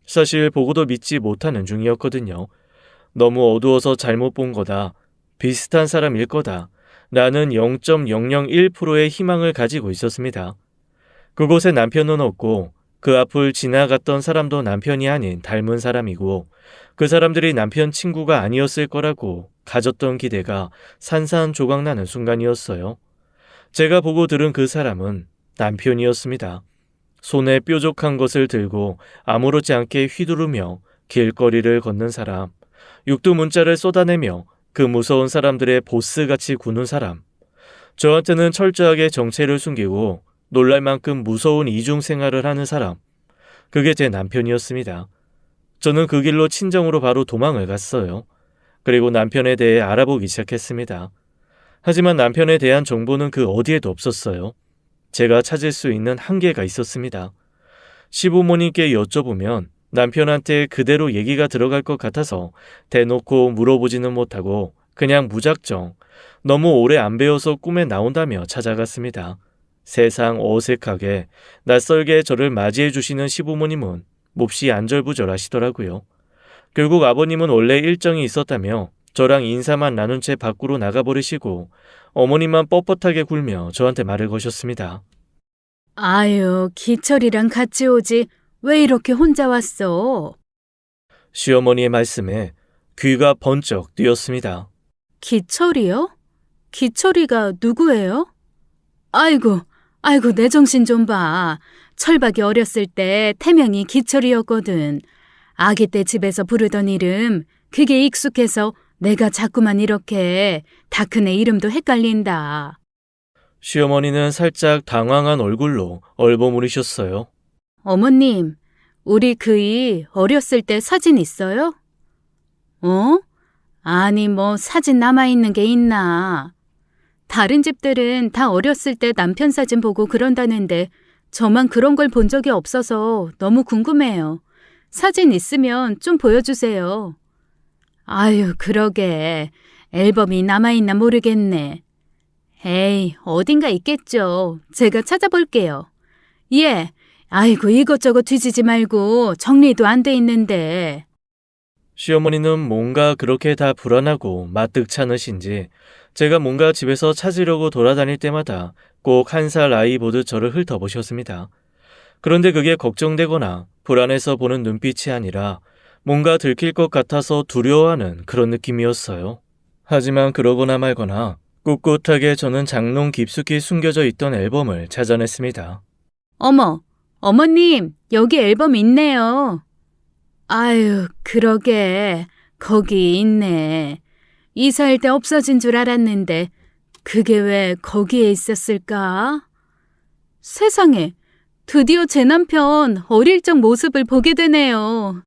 사실 보고도 믿지 못하는 중이었거든요. 너무 어두워서 잘못 본 거다, 비슷한 사람일 거다 라는 0.001%의 희망을 가지고 있었습니다. 그곳에 남편은 없고 그 앞을 지나갔던 사람도 남편이 아닌 닮은 사람이고 그 사람들이 남편 친구가 아니었을 거라고 가졌던 기대가 산산조각나는 순간이었어요. 제가 보고 들은 그 사람은 남편이었습니다. 손에 뾰족한 것을 들고 아무렇지 않게 휘두르며 길거리를 걷는 사람, 육두 문자를 쏟아내며 그 무서운 사람들의 보스같이 구는 사람, 저한테는 철저하게 정체를 숨기고 놀랄 만큼 무서운 이중 생활을 하는 사람, 그게 제 남편이었습니다. 저는 그 길로 친정으로 바로 도망을 갔어요. 그리고 남편에 대해 알아보기 시작했습니다. 하지만 남편에 대한 정보는 그 어디에도 없었어요. 제가 찾을 수 있는 한계가 있었습니다. 시부모님께 여쭤보면 남편한테 그대로 얘기가 들어갈 것 같아서 대놓고 물어보지는 못하고 그냥 무작정 너무 오래 안 배워서 꿈에 나온다며 찾아갔습니다. 세상 어색하게 낯설게 저를 맞이해 주시는 시부모님은 몹시 안절부절하시더라고요. 결국 아버님은 원래 일정이 있었다며 저랑 인사만 나눈 채 밖으로 나가버리시고 어머니만 뻣뻣하게 굴며 저한테 말을 거셨습니다. 아유, 기철이랑 같이 오지. 왜 이렇게 혼자 왔어? 시어머니의 말씀에 귀가 번쩍 뜨였습니다. 기철이요? 기철이가 누구예요? 아이고, 아이고, 내 정신 좀 봐. 철박이 어렸을 때 태명이 기철이었거든. 아기 때 집에서 부르던 이름, 그게 익숙해서 내가 자꾸만 이렇게 다 큰 애 이름도 헷갈린다. 시어머니는 살짝 당황한 얼굴로 얼버무리셨어요. 어머님, 우리 그이 어렸을 때 사진 있어요? 어? 아니, 뭐 사진 남아있는 게 있나? 다른 집들은 다 어렸을 때 남편 사진 보고 그런다는데 저만 그런 걸 본 적이 없어서 너무 궁금해요. 사진 있으면 좀 보여주세요. 아유, 그러게. 앨범이 남아있나 모르겠네. 에이, 어딘가 있겠죠. 제가 찾아볼게요. 예, 아이고, 이것저것 뒤지지 말고 정리도 안 돼 있는데. 시어머니는 뭔가 그렇게 다 불안하고 마뜩찮으신지 제가 뭔가 집에서 찾으려고 돌아다닐 때마다 꼭 한 살 아이 보듯 저를 훑어보셨습니다. 그런데 그게 걱정되거나 불안해서 보는 눈빛이 아니라 뭔가 들킬 것 같아서 두려워하는 그런 느낌이었어요. 하지만 그러거나 말거나 꿋꿋하게 저는 장롱 깊숙이 숨겨져 있던 앨범을 찾아냈습니다. 어머, 어머님, 여기 앨범 있네요. 아유, 그러게. 거기 있네. 이사할 때 없어진 줄 알았는데 그게 왜 거기에 있었을까? 세상에, 드디어 제 남편 어릴 적 모습을 보게 되네요.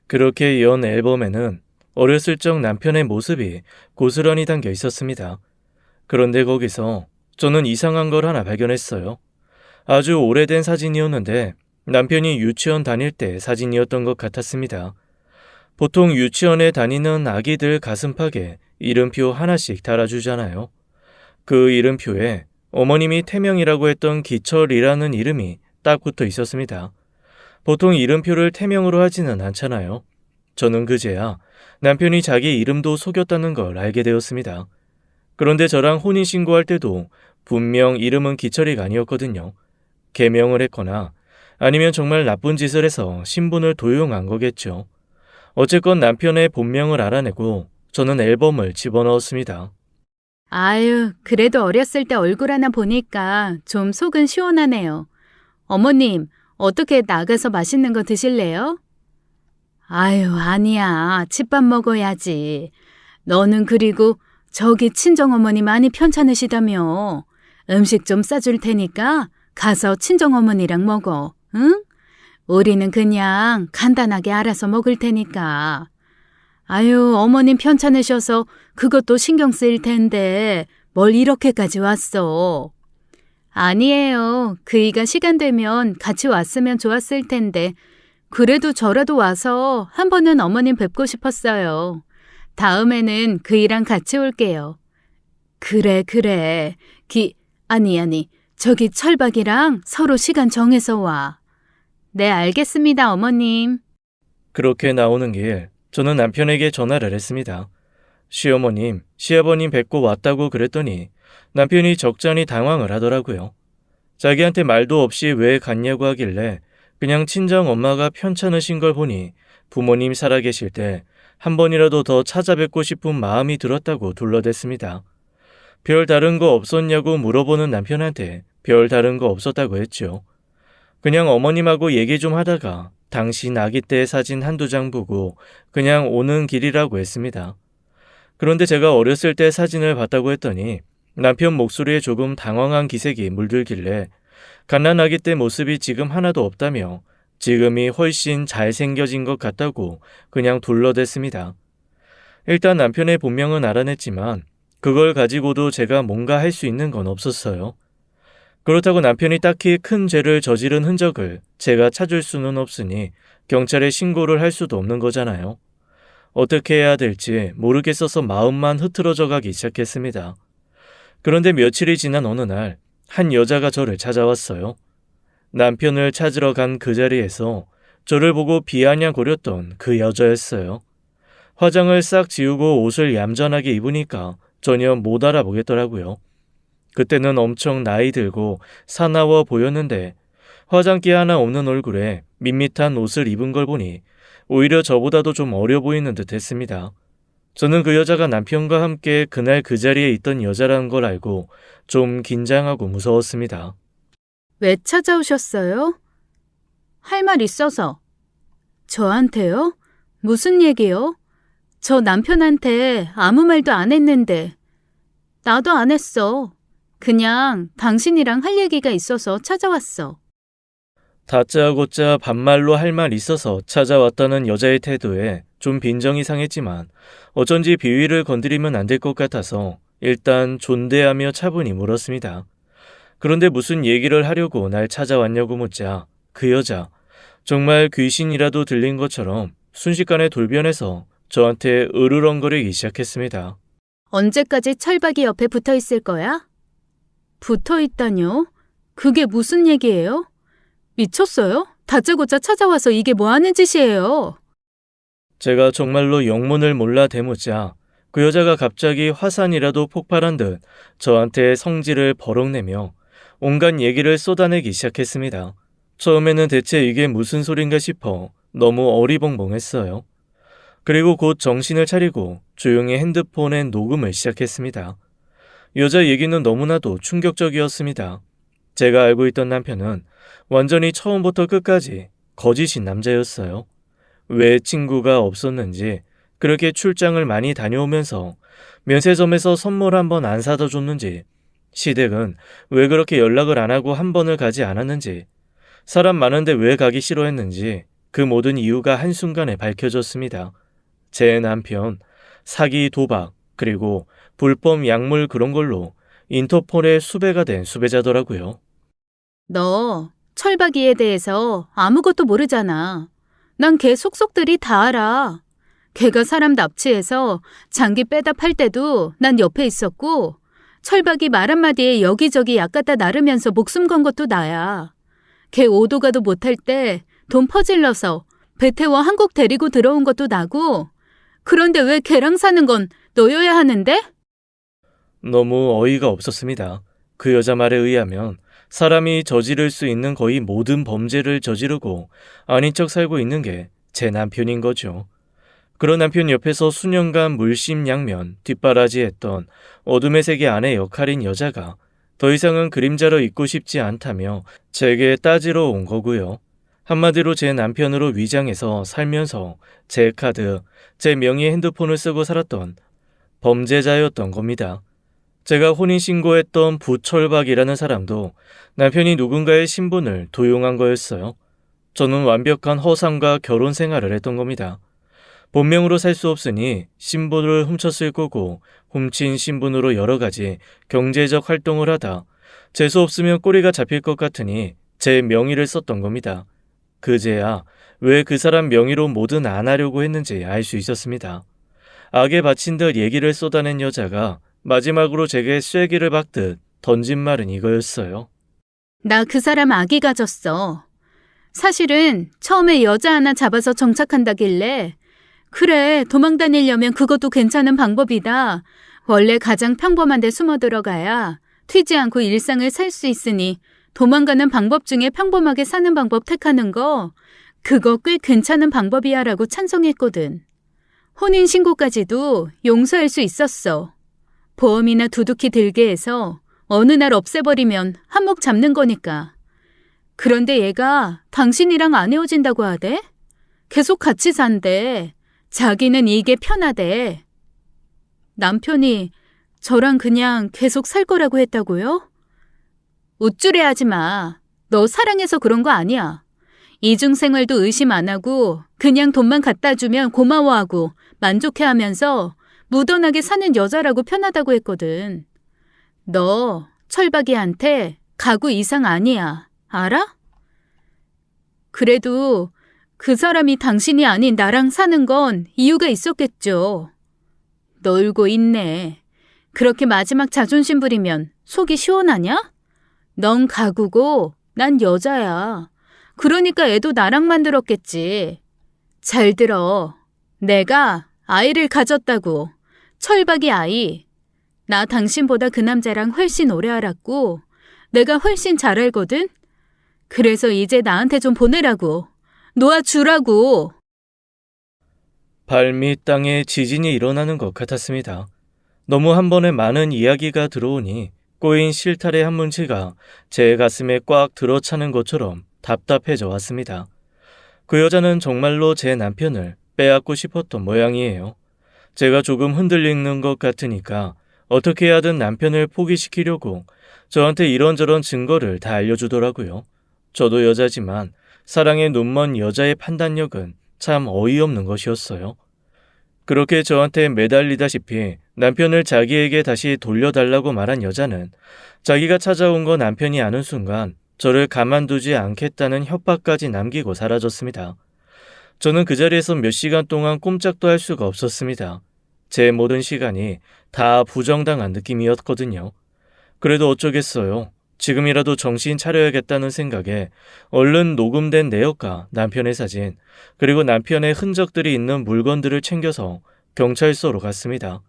그렇게 연 앨범에는 어렸을 적 남편의 모습이 고스란히 담겨 있었습니다. 그런데 거기서 저는 이상한 걸 하나 발견했어요. 아주 오래된 사진이었는데 남편이 유치원 다닐 때 사진이었던 것 같았습니다. 보통 유치원에 다니는 아기들 가슴팍에 이름표 하나씩 달아주잖아요. 그 이름표에 어머님이 태명이라고 했던 기철이라는 이름이 딱 붙어 있었습니다. 보통 이름표를 태명으로 하지는 않잖아요. 저는 그제야 남편이 자기 이름도 속였다는 걸 알게 되었습니다. 그런데 저랑 혼인신고할 때도 분명 이름은 기철이가 아니었거든요. 개명을 했거나 아니면 정말 나쁜 짓을 해서 신분을 도용한 거겠죠. 어쨌건 남편의 본명을 알아내고 저는 앨범을 집어넣었습니다. 아유, 그래도 어렸을 때 얼굴 하나 보니까 좀 속은 시원하네요. 어머님, 어떻게 나가서 맛있는 거 드실래요? 아유, 아니야. 집밥 먹어야지. 너는 그리고 저기 친정어머니 많이 편찮으시다며. 음식 좀 싸줄 테니까 가서 친정어머니랑 먹어. 응? 우리는 그냥 간단하게 알아서 먹을 테니까. 아유, 어머님 편찮으셔서 그것도 신경 쓰일 텐데 뭘 이렇게까지 왔어. 아니에요. 그이가 시간 되면 같이 왔으면 좋았을 텐데 그래도 저라도 와서 한 번은 어머님 뵙고 싶었어요. 다음에는 그이랑 같이 올게요. 그래. 아니, 저기 철박이랑 서로 시간 정해서 와. 네, 알겠습니다, 어머님. 그렇게 나오는 길 저는 남편에게 전화를 했습니다. 시어머님, 시아버님 뵙고 왔다고 그랬더니 남편이 적잖이 당황을 하더라고요. 자기한테 말도 없이 왜 갔냐고 하길래 그냥 친정 엄마가 편찮으신 걸 보니 부모님 살아계실 때 한 번이라도 더 찾아뵙고 싶은 마음이 들었다고 둘러댔습니다. 별 다른 거 없었냐고 물어보는 남편한테 별 다른 거 없었다고 했죠. 그냥 어머님하고 얘기 좀 하다가 당신 아기 때 사진 한두 장 보고 그냥 오는 길이라고 했습니다. 그런데 제가 어렸을 때 사진을 봤다고 했더니 남편 목소리에 조금 당황한 기색이 물들길래 갓난아기 때 모습이 지금 하나도 없다며 지금이 훨씬 잘생겨진 것 같다고 그냥 둘러댔습니다. 일단 남편의 본명은 알아냈지만 그걸 가지고도 제가 뭔가 할 수 있는 건 없었어요. 그렇다고 남편이 딱히 큰 죄를 저지른 흔적을 제가 찾을 수는 없으니 경찰에 신고를 할 수도 없는 거잖아요. 어떻게 해야 될지 모르겠어서 마음만 흐트러져 가기 시작했습니다. 그런데 며칠이 지난 어느 날 한 여자가 저를 찾아왔어요. 남편을 찾으러 간 그 자리에서 저를 보고 비아냥거렸던 그 여자였어요. 화장을 싹 지우고 옷을 얌전하게 입으니까 전혀 못 알아보겠더라고요. 그때는 엄청 나이 들고 사나워 보였는데 화장기 하나 없는 얼굴에 밋밋한 옷을 입은 걸 보니 오히려 저보다도 좀 어려 보이는 듯 했습니다. 저는 그 여자가 남편과 함께 그날 그 자리에 있던 여자라는 걸 알고 좀 긴장하고 무서웠습니다. 왜 찾아오셨어요? 할 말 있어서. 저한테요? 무슨 얘기요? 저 남편한테 아무 말도 안 했는데. 나도 안 했어. 그냥 당신이랑 할 얘기가 있어서 찾아왔어. 다짜고짜 반말로 할 말 있어서 찾아왔다는 여자의 태도에 좀 빈정이 상했지만 어쩐지 비위를 건드리면 안 될 것 같아서 일단 존대하며 차분히 물었습니다. 그런데 무슨 얘기를 하려고 날 찾아왔냐고 묻자 그 여자 정말 귀신이라도 들린 것처럼 순식간에 돌변해서 저한테 으르렁거리기 시작했습니다. 언제까지 철박이 옆에 붙어 있을 거야? 붙어 있다뇨? 그게 무슨 얘기예요? 미쳤어요? 다짜고짜 찾아와서 이게 뭐 하는 짓이에요? 제가 정말로 영문을 몰라 대묻자 그 여자가 갑자기 화산이라도 폭발한 듯 저한테 성질을 버럭내며 온갖 얘기를 쏟아내기 시작했습니다. 처음에는 대체 이게 무슨 소린가 싶어 너무 어리벙벙했어요. 그리고 곧 정신을 차리고 조용히 핸드폰에 녹음을 시작했습니다. 여자 얘기는 너무나도 충격적이었습니다. 제가 알고 있던 남편은 완전히 처음부터 끝까지 거짓인 남자였어요. 왜 친구가 없었는지, 그렇게 출장을 많이 다녀오면서 면세점에서 선물 한 번 안 사다 줬는지, 시댁은 왜 그렇게 연락을 안 하고 한 번을 가지 않았는지, 사람 많은데 왜 가기 싫어했는지 그 모든 이유가 한순간에 밝혀졌습니다. 제 남편, 사기, 도박, 그리고 불법 약물 그런 걸로 인터폴의 수배가 된 수배자더라고요. 너 철박이에 대해서 아무것도 모르잖아. 난 걔 속속들이 다 알아. 걔가 사람 납치해서 장기 빼다 팔 때도 난 옆에 있었고 철박이 말 한마디에 여기저기 약 갖다 나르면서 목숨 건 것도 나야. 걔 오도 가도 못할 때 돈 퍼질러서 배 태워 한국 데리고 들어온 것도 나고. 그런데 왜 걔랑 사는 건 너여야 하는데? 너무 어이가 없었습니다. 그 여자 말에 의하면 사람이 저지를 수 있는 거의 모든 범죄를 저지르고 아닌 척 살고 있는 게 제 남편인 거죠. 그런 남편 옆에서 수년간 물심양면 뒷바라지했던 어둠의 세계 아내 역할인 여자가 더 이상은 그림자로 있고 싶지 않다며 제게 따지러 온 거고요. 한마디로 제 남편으로 위장해서 살면서 제 카드, 제 명의 핸드폰을 쓰고 살았던 범죄자였던 겁니다. 제가 혼인신고했던 부철박이라는 사람도 남편이 누군가의 신분을 도용한 거였어요. 저는 완벽한 허상과 결혼 생활을 했던 겁니다. 본명으로 살 수 없으니 신분을 훔쳤을 거고 훔친 신분으로 여러 가지 경제적 활동을 하다 재수 없으면 꼬리가 잡힐 것 같으니 제 명의를 썼던 겁니다. 그제야 왜 그 사람 명의로 뭐든 안 하려고 했는지 알 수 있었습니다. 악에 바친 듯 얘기를 쏟아낸 여자가 마지막으로 제게 쐐기를 박듯 던진 말은 이거였어요. 나 그 사람 아기 가졌어. 사실은 처음에 여자 하나 잡아서 정착한다길래 그래, 도망 다니려면 그것도 괜찮은 방법이다. 원래 가장 평범한 데 숨어 들어가야 튀지 않고 일상을 살 수 있으니 도망가는 방법 중에 평범하게 사는 방법 택하는 거 그거 꽤 괜찮은 방법이야 라고 찬성했거든. 혼인신고까지도 용서할 수 있었어. 보험이나 두둑히 들게 해서 어느 날 없애버리면 한몫 잡는 거니까. 그런데 얘가 당신이랑 안 헤어진다고 하대? 계속 같이 산대. 자기는 이게 편하대. 남편이 저랑 그냥 계속 살 거라고 했다고요? 우쭐해하지 마. 너 사랑해서 그런 거 아니야. 이중생활도 의심 안 하고 그냥 돈만 갖다 주면 고마워하고 만족해하면서 무던하게 사는 여자라고 편하다고 했거든. 너 철박이한테 가구 이상 아니야. 알아? 그래도 그 사람이 당신이 아닌 나랑 사는 건 이유가 있었겠죠. 놀고 있네. 그렇게 마지막 자존심 부리면 속이 시원하냐? 넌 가구고 난 여자야. 그러니까 애도 나랑 만들었겠지. 잘 들어. 내가 아이를 가졌다고. 철박이 아이. 나 당신보다 그 남자랑 훨씬 오래 알았고 내가 훨씬 잘 알거든. 그래서 이제 나한테 좀 보내라고. 놓아주라고. 발밑 땅에 지진이 일어나는 것 같았습니다. 너무 한 번에 많은 이야기가 들어오니 꼬인 실타래 한 문치가 제 가슴에 꽉 들어차는 것처럼 답답해져 왔습니다. 그 여자는 정말로 제 남편을 빼앗고 싶었던 모양이에요. 제가 조금 흔들리는 것 같으니까 어떻게 하든 남편을 포기시키려고 저한테 이런저런 증거를 다 알려주더라고요. 저도 여자지만 사랑에 눈먼 여자의 판단력은 참 어이없는 것이었어요. 그렇게 저한테 매달리다시피 남편을 자기에게 다시 돌려달라고 말한 여자는 자기가 찾아온 거 남편이 아는 순간 저를 가만두지 않겠다는 협박까지 남기고 사라졌습니다. 저는 그 자리에서 몇 시간 동안 꼼짝도 할 수가 없었습니다. 제 모든 시간이 다 부정당한 느낌이었거든요. 그래도 어쩌겠어요. 지금이라도 정신 차려야겠다는 생각에 얼른 녹음된 내역과 남편의 사진, 그리고 남편의 흔적들이 있는 물건들을 챙겨서 경찰서로 갔습니다.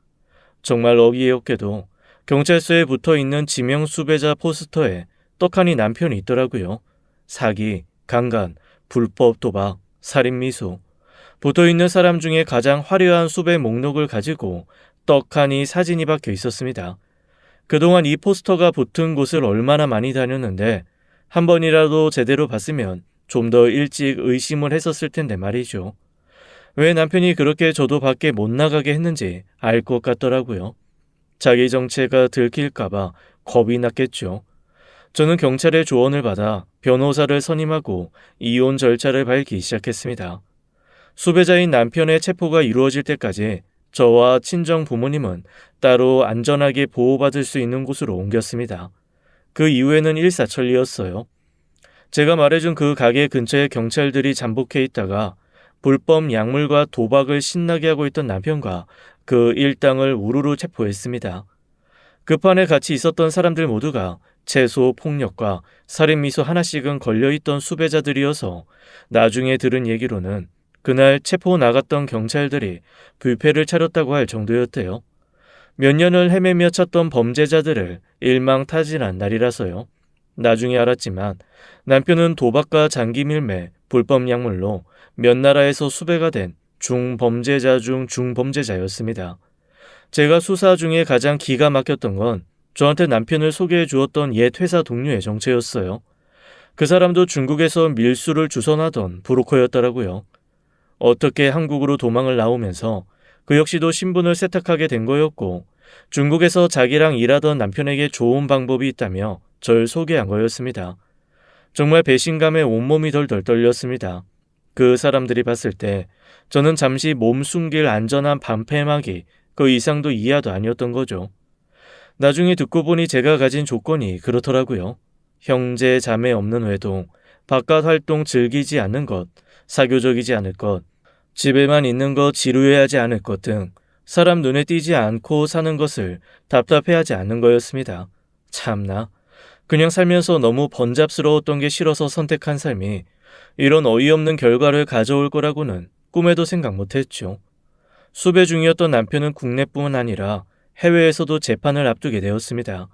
정말 어이없게도 경찰서에 붙어있는 지명 수배자 포스터에 떡하니 남편이 있더라고요. 사기, 강간, 불법 도박, 살인미수. 붙어있는 사람 중에 가장 화려한 수배 목록을 가지고 떡하니 사진이 박혀 있었습니다. 그동안 이 포스터가 붙은 곳을 얼마나 많이 다녔는데 한 번이라도 제대로 봤으면 좀 더 일찍 의심을 했었을 텐데 말이죠. 왜 남편이 그렇게 저도 밖에 못 나가게 했는지 알 것 같더라고요. 자기 정체가 들킬까봐 겁이 났겠죠. 저는 경찰의 조언을 받아 변호사를 선임하고 이혼 절차를 밟기 시작했습니다. 수배자인 남편의 체포가 이루어질 때까지 저와 친정 부모님은 따로 안전하게 보호받을 수 있는 곳으로 옮겼습니다. 그 이후에는 일사천리였어요. 제가 말해준 그 가게 근처에 경찰들이 잠복해 있다가 불법 약물과 도박을 신나게 하고 있던 남편과 그 일당을 우르르 체포했습니다. 그 판에 같이 있었던 사람들 모두가 채소, 폭력과 살인미수 하나씩은 걸려있던 수배자들이어서 나중에 들은 얘기로는 그날 체포 나갔던 경찰들이 불패를 차렸다고 할 정도였대요. 몇 년을 헤매며 찾던 범죄자들을 일망타진한 날이라서요. 나중에 알았지만 남편은 도박과 장기밀매, 불법 약물로 몇 나라에서 수배가 된 중범죄자 중 중범죄자였습니다. 제가 수사 중에 가장 기가 막혔던 건 저한테 남편을 소개해 주었던 옛 회사 동료의 정체였어요. 그 사람도 중국에서 밀수를 주선하던 브로커였더라고요. 어떻게 한국으로 도망을 나오면서 그 역시도 신분을 세탁하게 된 거였고 중국에서 자기랑 일하던 남편에게 좋은 방법이 있다며 절 소개한 거였습니다. 정말 배신감에 온몸이 덜덜 떨렸습니다. 그 사람들이 봤을 때 저는 잠시 몸 숨길 안전한 반패막이 그 이상도 이하도 아니었던 거죠. 나중에 듣고 보니 제가 가진 조건이 그렇더라고요. 형제, 자매 없는 외동, 바깥 활동 즐기지 않는 것, 사교적이지 않을 것, 집에만 있는 것 지루해하지 않을 것 등 사람 눈에 띄지 않고 사는 것을 답답해하지 않는 거였습니다. 참나, 그냥 살면서 너무 번잡스러웠던 게 싫어서 선택한 삶이 이런 어이없는 결과를 가져올 거라고는 꿈에도 생각 못했죠. 수배 중이었던 남편은 국내뿐만 아니라 해외에서도 재판을 앞두게 되었습니다.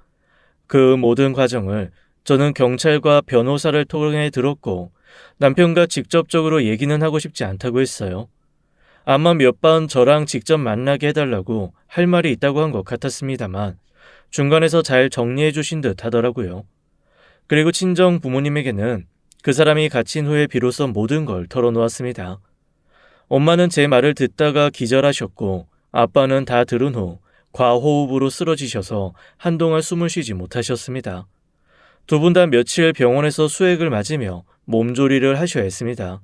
그 모든 과정을 저는 경찰과 변호사를 통해 들었고 남편과 직접적으로 얘기는 하고 싶지 않다고 했어요. 아마 몇 번 저랑 직접 만나게 해달라고 할 말이 있다고 한 것 같았습니다만 중간에서 잘 정리해 주신 듯 하더라고요. 그리고 친정 부모님에게는 그 사람이 갇힌 후에 비로소 모든 걸 털어놓았습니다. 엄마는 제 말을 듣다가 기절하셨고 아빠는 다 들은 후 과호흡으로 쓰러지셔서 한동안 숨을 쉬지 못하셨습니다. 두 분 다 며칠 병원에서 수액을 맞으며 몸조리를 하셔야 했습니다.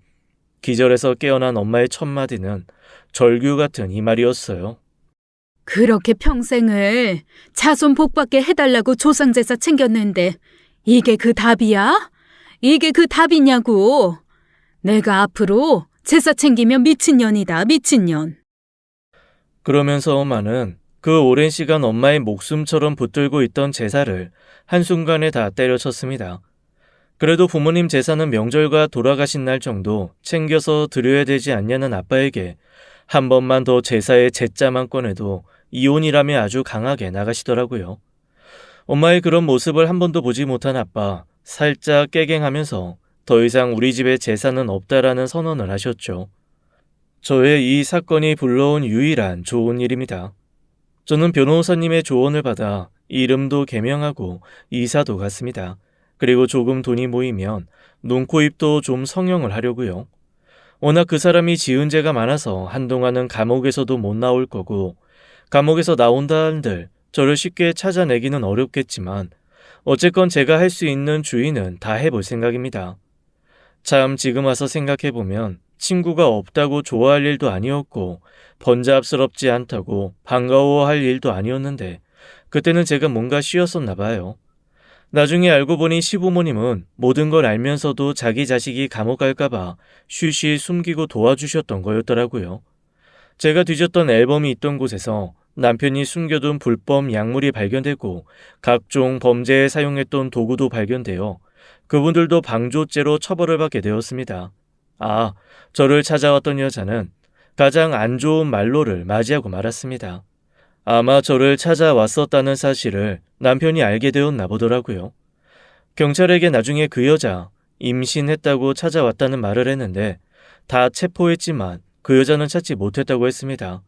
기절해서 깨어난 엄마의 첫 마디는 절규 같은 이 말이었어요. 그렇게 평생을 자손 복받게 해달라고 조상제사 챙겼는데 이게 그 답이야? 이게 그 답이냐고. 내가 앞으로 제사 챙기면 미친년이다, 미친년. 그러면서 엄마는 그 오랜 시간 엄마의 목숨처럼 붙들고 있던 제사를 한순간에 다 때려쳤습니다. 그래도 부모님 제사는 명절과 돌아가신 날 정도 챙겨서 드려야 되지 않냐는 아빠에게 한 번만 더 제사에 제자만 꺼내도 이혼이라며 아주 강하게 나가시더라고요. 엄마의 그런 모습을 한 번도 보지 못한 아빠, 살짝 깨갱하면서 더 이상 우리 집에 제사는 없다라는 선언을 하셨죠. 저의 이 사건이 불러온 유일한 좋은 일입니다. 저는 변호사님의 조언을 받아 이름도 개명하고 이사도 갔습니다. 그리고 조금 돈이 모이면 눈, 코, 입도 좀 성형을 하려고요. 워낙 그 사람이 지은 죄가 많아서 한동안은 감옥에서도 못 나올 거고, 감옥에서 나온다 한들 저를 쉽게 찾아내기는 어렵겠지만 어쨌건 제가 할 수 있는 주의는 다 해볼 생각입니다. 참 지금 와서 생각해보면 친구가 없다고 좋아할 일도 아니었고 번잡스럽지 않다고 반가워할 일도 아니었는데 그때는 제가 뭔가 쉬었었나 봐요. 나중에 알고 보니 시부모님은 모든 걸 알면서도 자기 자식이 감옥 갈까봐 쉬쉬 숨기고 도와주셨던 거였더라고요. 제가 뒤졌던 앨범이 있던 곳에서 남편이 숨겨둔 불법 약물이 발견되고 각종 범죄에 사용했던 도구도 발견되어 그분들도 방조죄로 처벌을 받게 되었습니다. 아, 저를 찾아왔던 여자는 가장 안 좋은 말로를 맞이하고 말았습니다. 아마 저를 찾아왔었다는 사실을 남편이 알게 되었나 보더라고요. 경찰에게 나중에 그 여자 임신했다고 찾아왔다는 말을 했는데 다 체포했지만 그 여자는 찾지 못했다고 했습니다.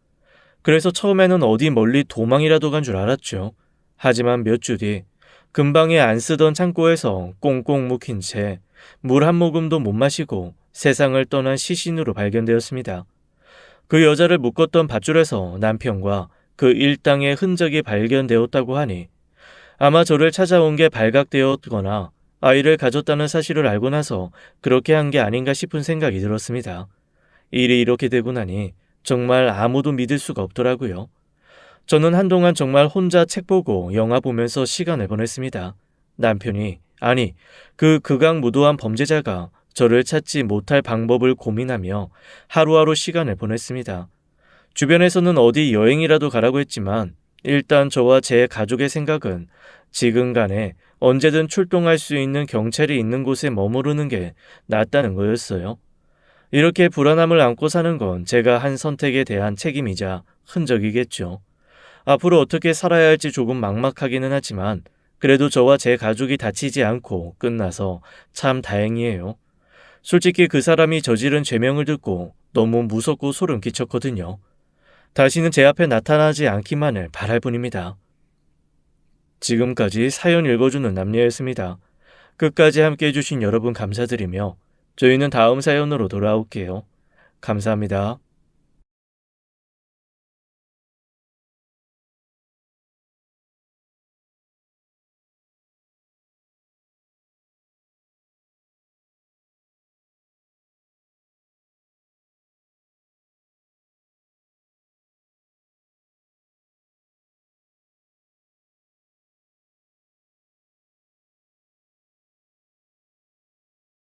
그래서 처음에는 어디 멀리 도망이라도 간 줄 알았죠. 하지만 몇 주 뒤 근방에 안 쓰던 창고에서 꽁꽁 묵힌 채 물 한 모금도 못 마시고 세상을 떠난 시신으로 발견되었습니다. 그 여자를 묶었던 밧줄에서 남편과 그 일당의 흔적이 발견되었다고 하니 아마 저를 찾아온 게 발각되었거나 아이를 가졌다는 사실을 알고 나서 그렇게 한 게 아닌가 싶은 생각이 들었습니다. 일이 이렇게 되고 나니 정말 아무도 믿을 수가 없더라고요. 저는 한동안 정말 혼자 책 보고 영화 보면서 시간을 보냈습니다. 남편이, 아니, 그 극악무도한 범죄자가 저를 찾지 못할 방법을 고민하며 하루하루 시간을 보냈습니다. 주변에서는 어디 여행이라도 가라고 했지만 일단 저와 제 가족의 생각은 지금 간에 언제든 출동할 수 있는 경찰이 있는 곳에 머무르는 게 낫다는 거였어요. 이렇게 불안함을 안고 사는 건 제가 한 선택에 대한 책임이자 흔적이겠죠. 앞으로 어떻게 살아야 할지 조금 막막하기는 하지만 그래도 저와 제 가족이 다치지 않고 끝나서 참 다행이에요. 솔직히 그 사람이 저지른 죄명을 듣고 너무 무섭고 소름 끼쳤거든요. 다시는 제 앞에 나타나지 않기만을 바랄 뿐입니다. 지금까지 사연 읽어주는 남녀였습니다. 끝까지 함께 해주신 여러분 감사드리며 저희는 다음 사연으로 돌아올게요. 감사합니다.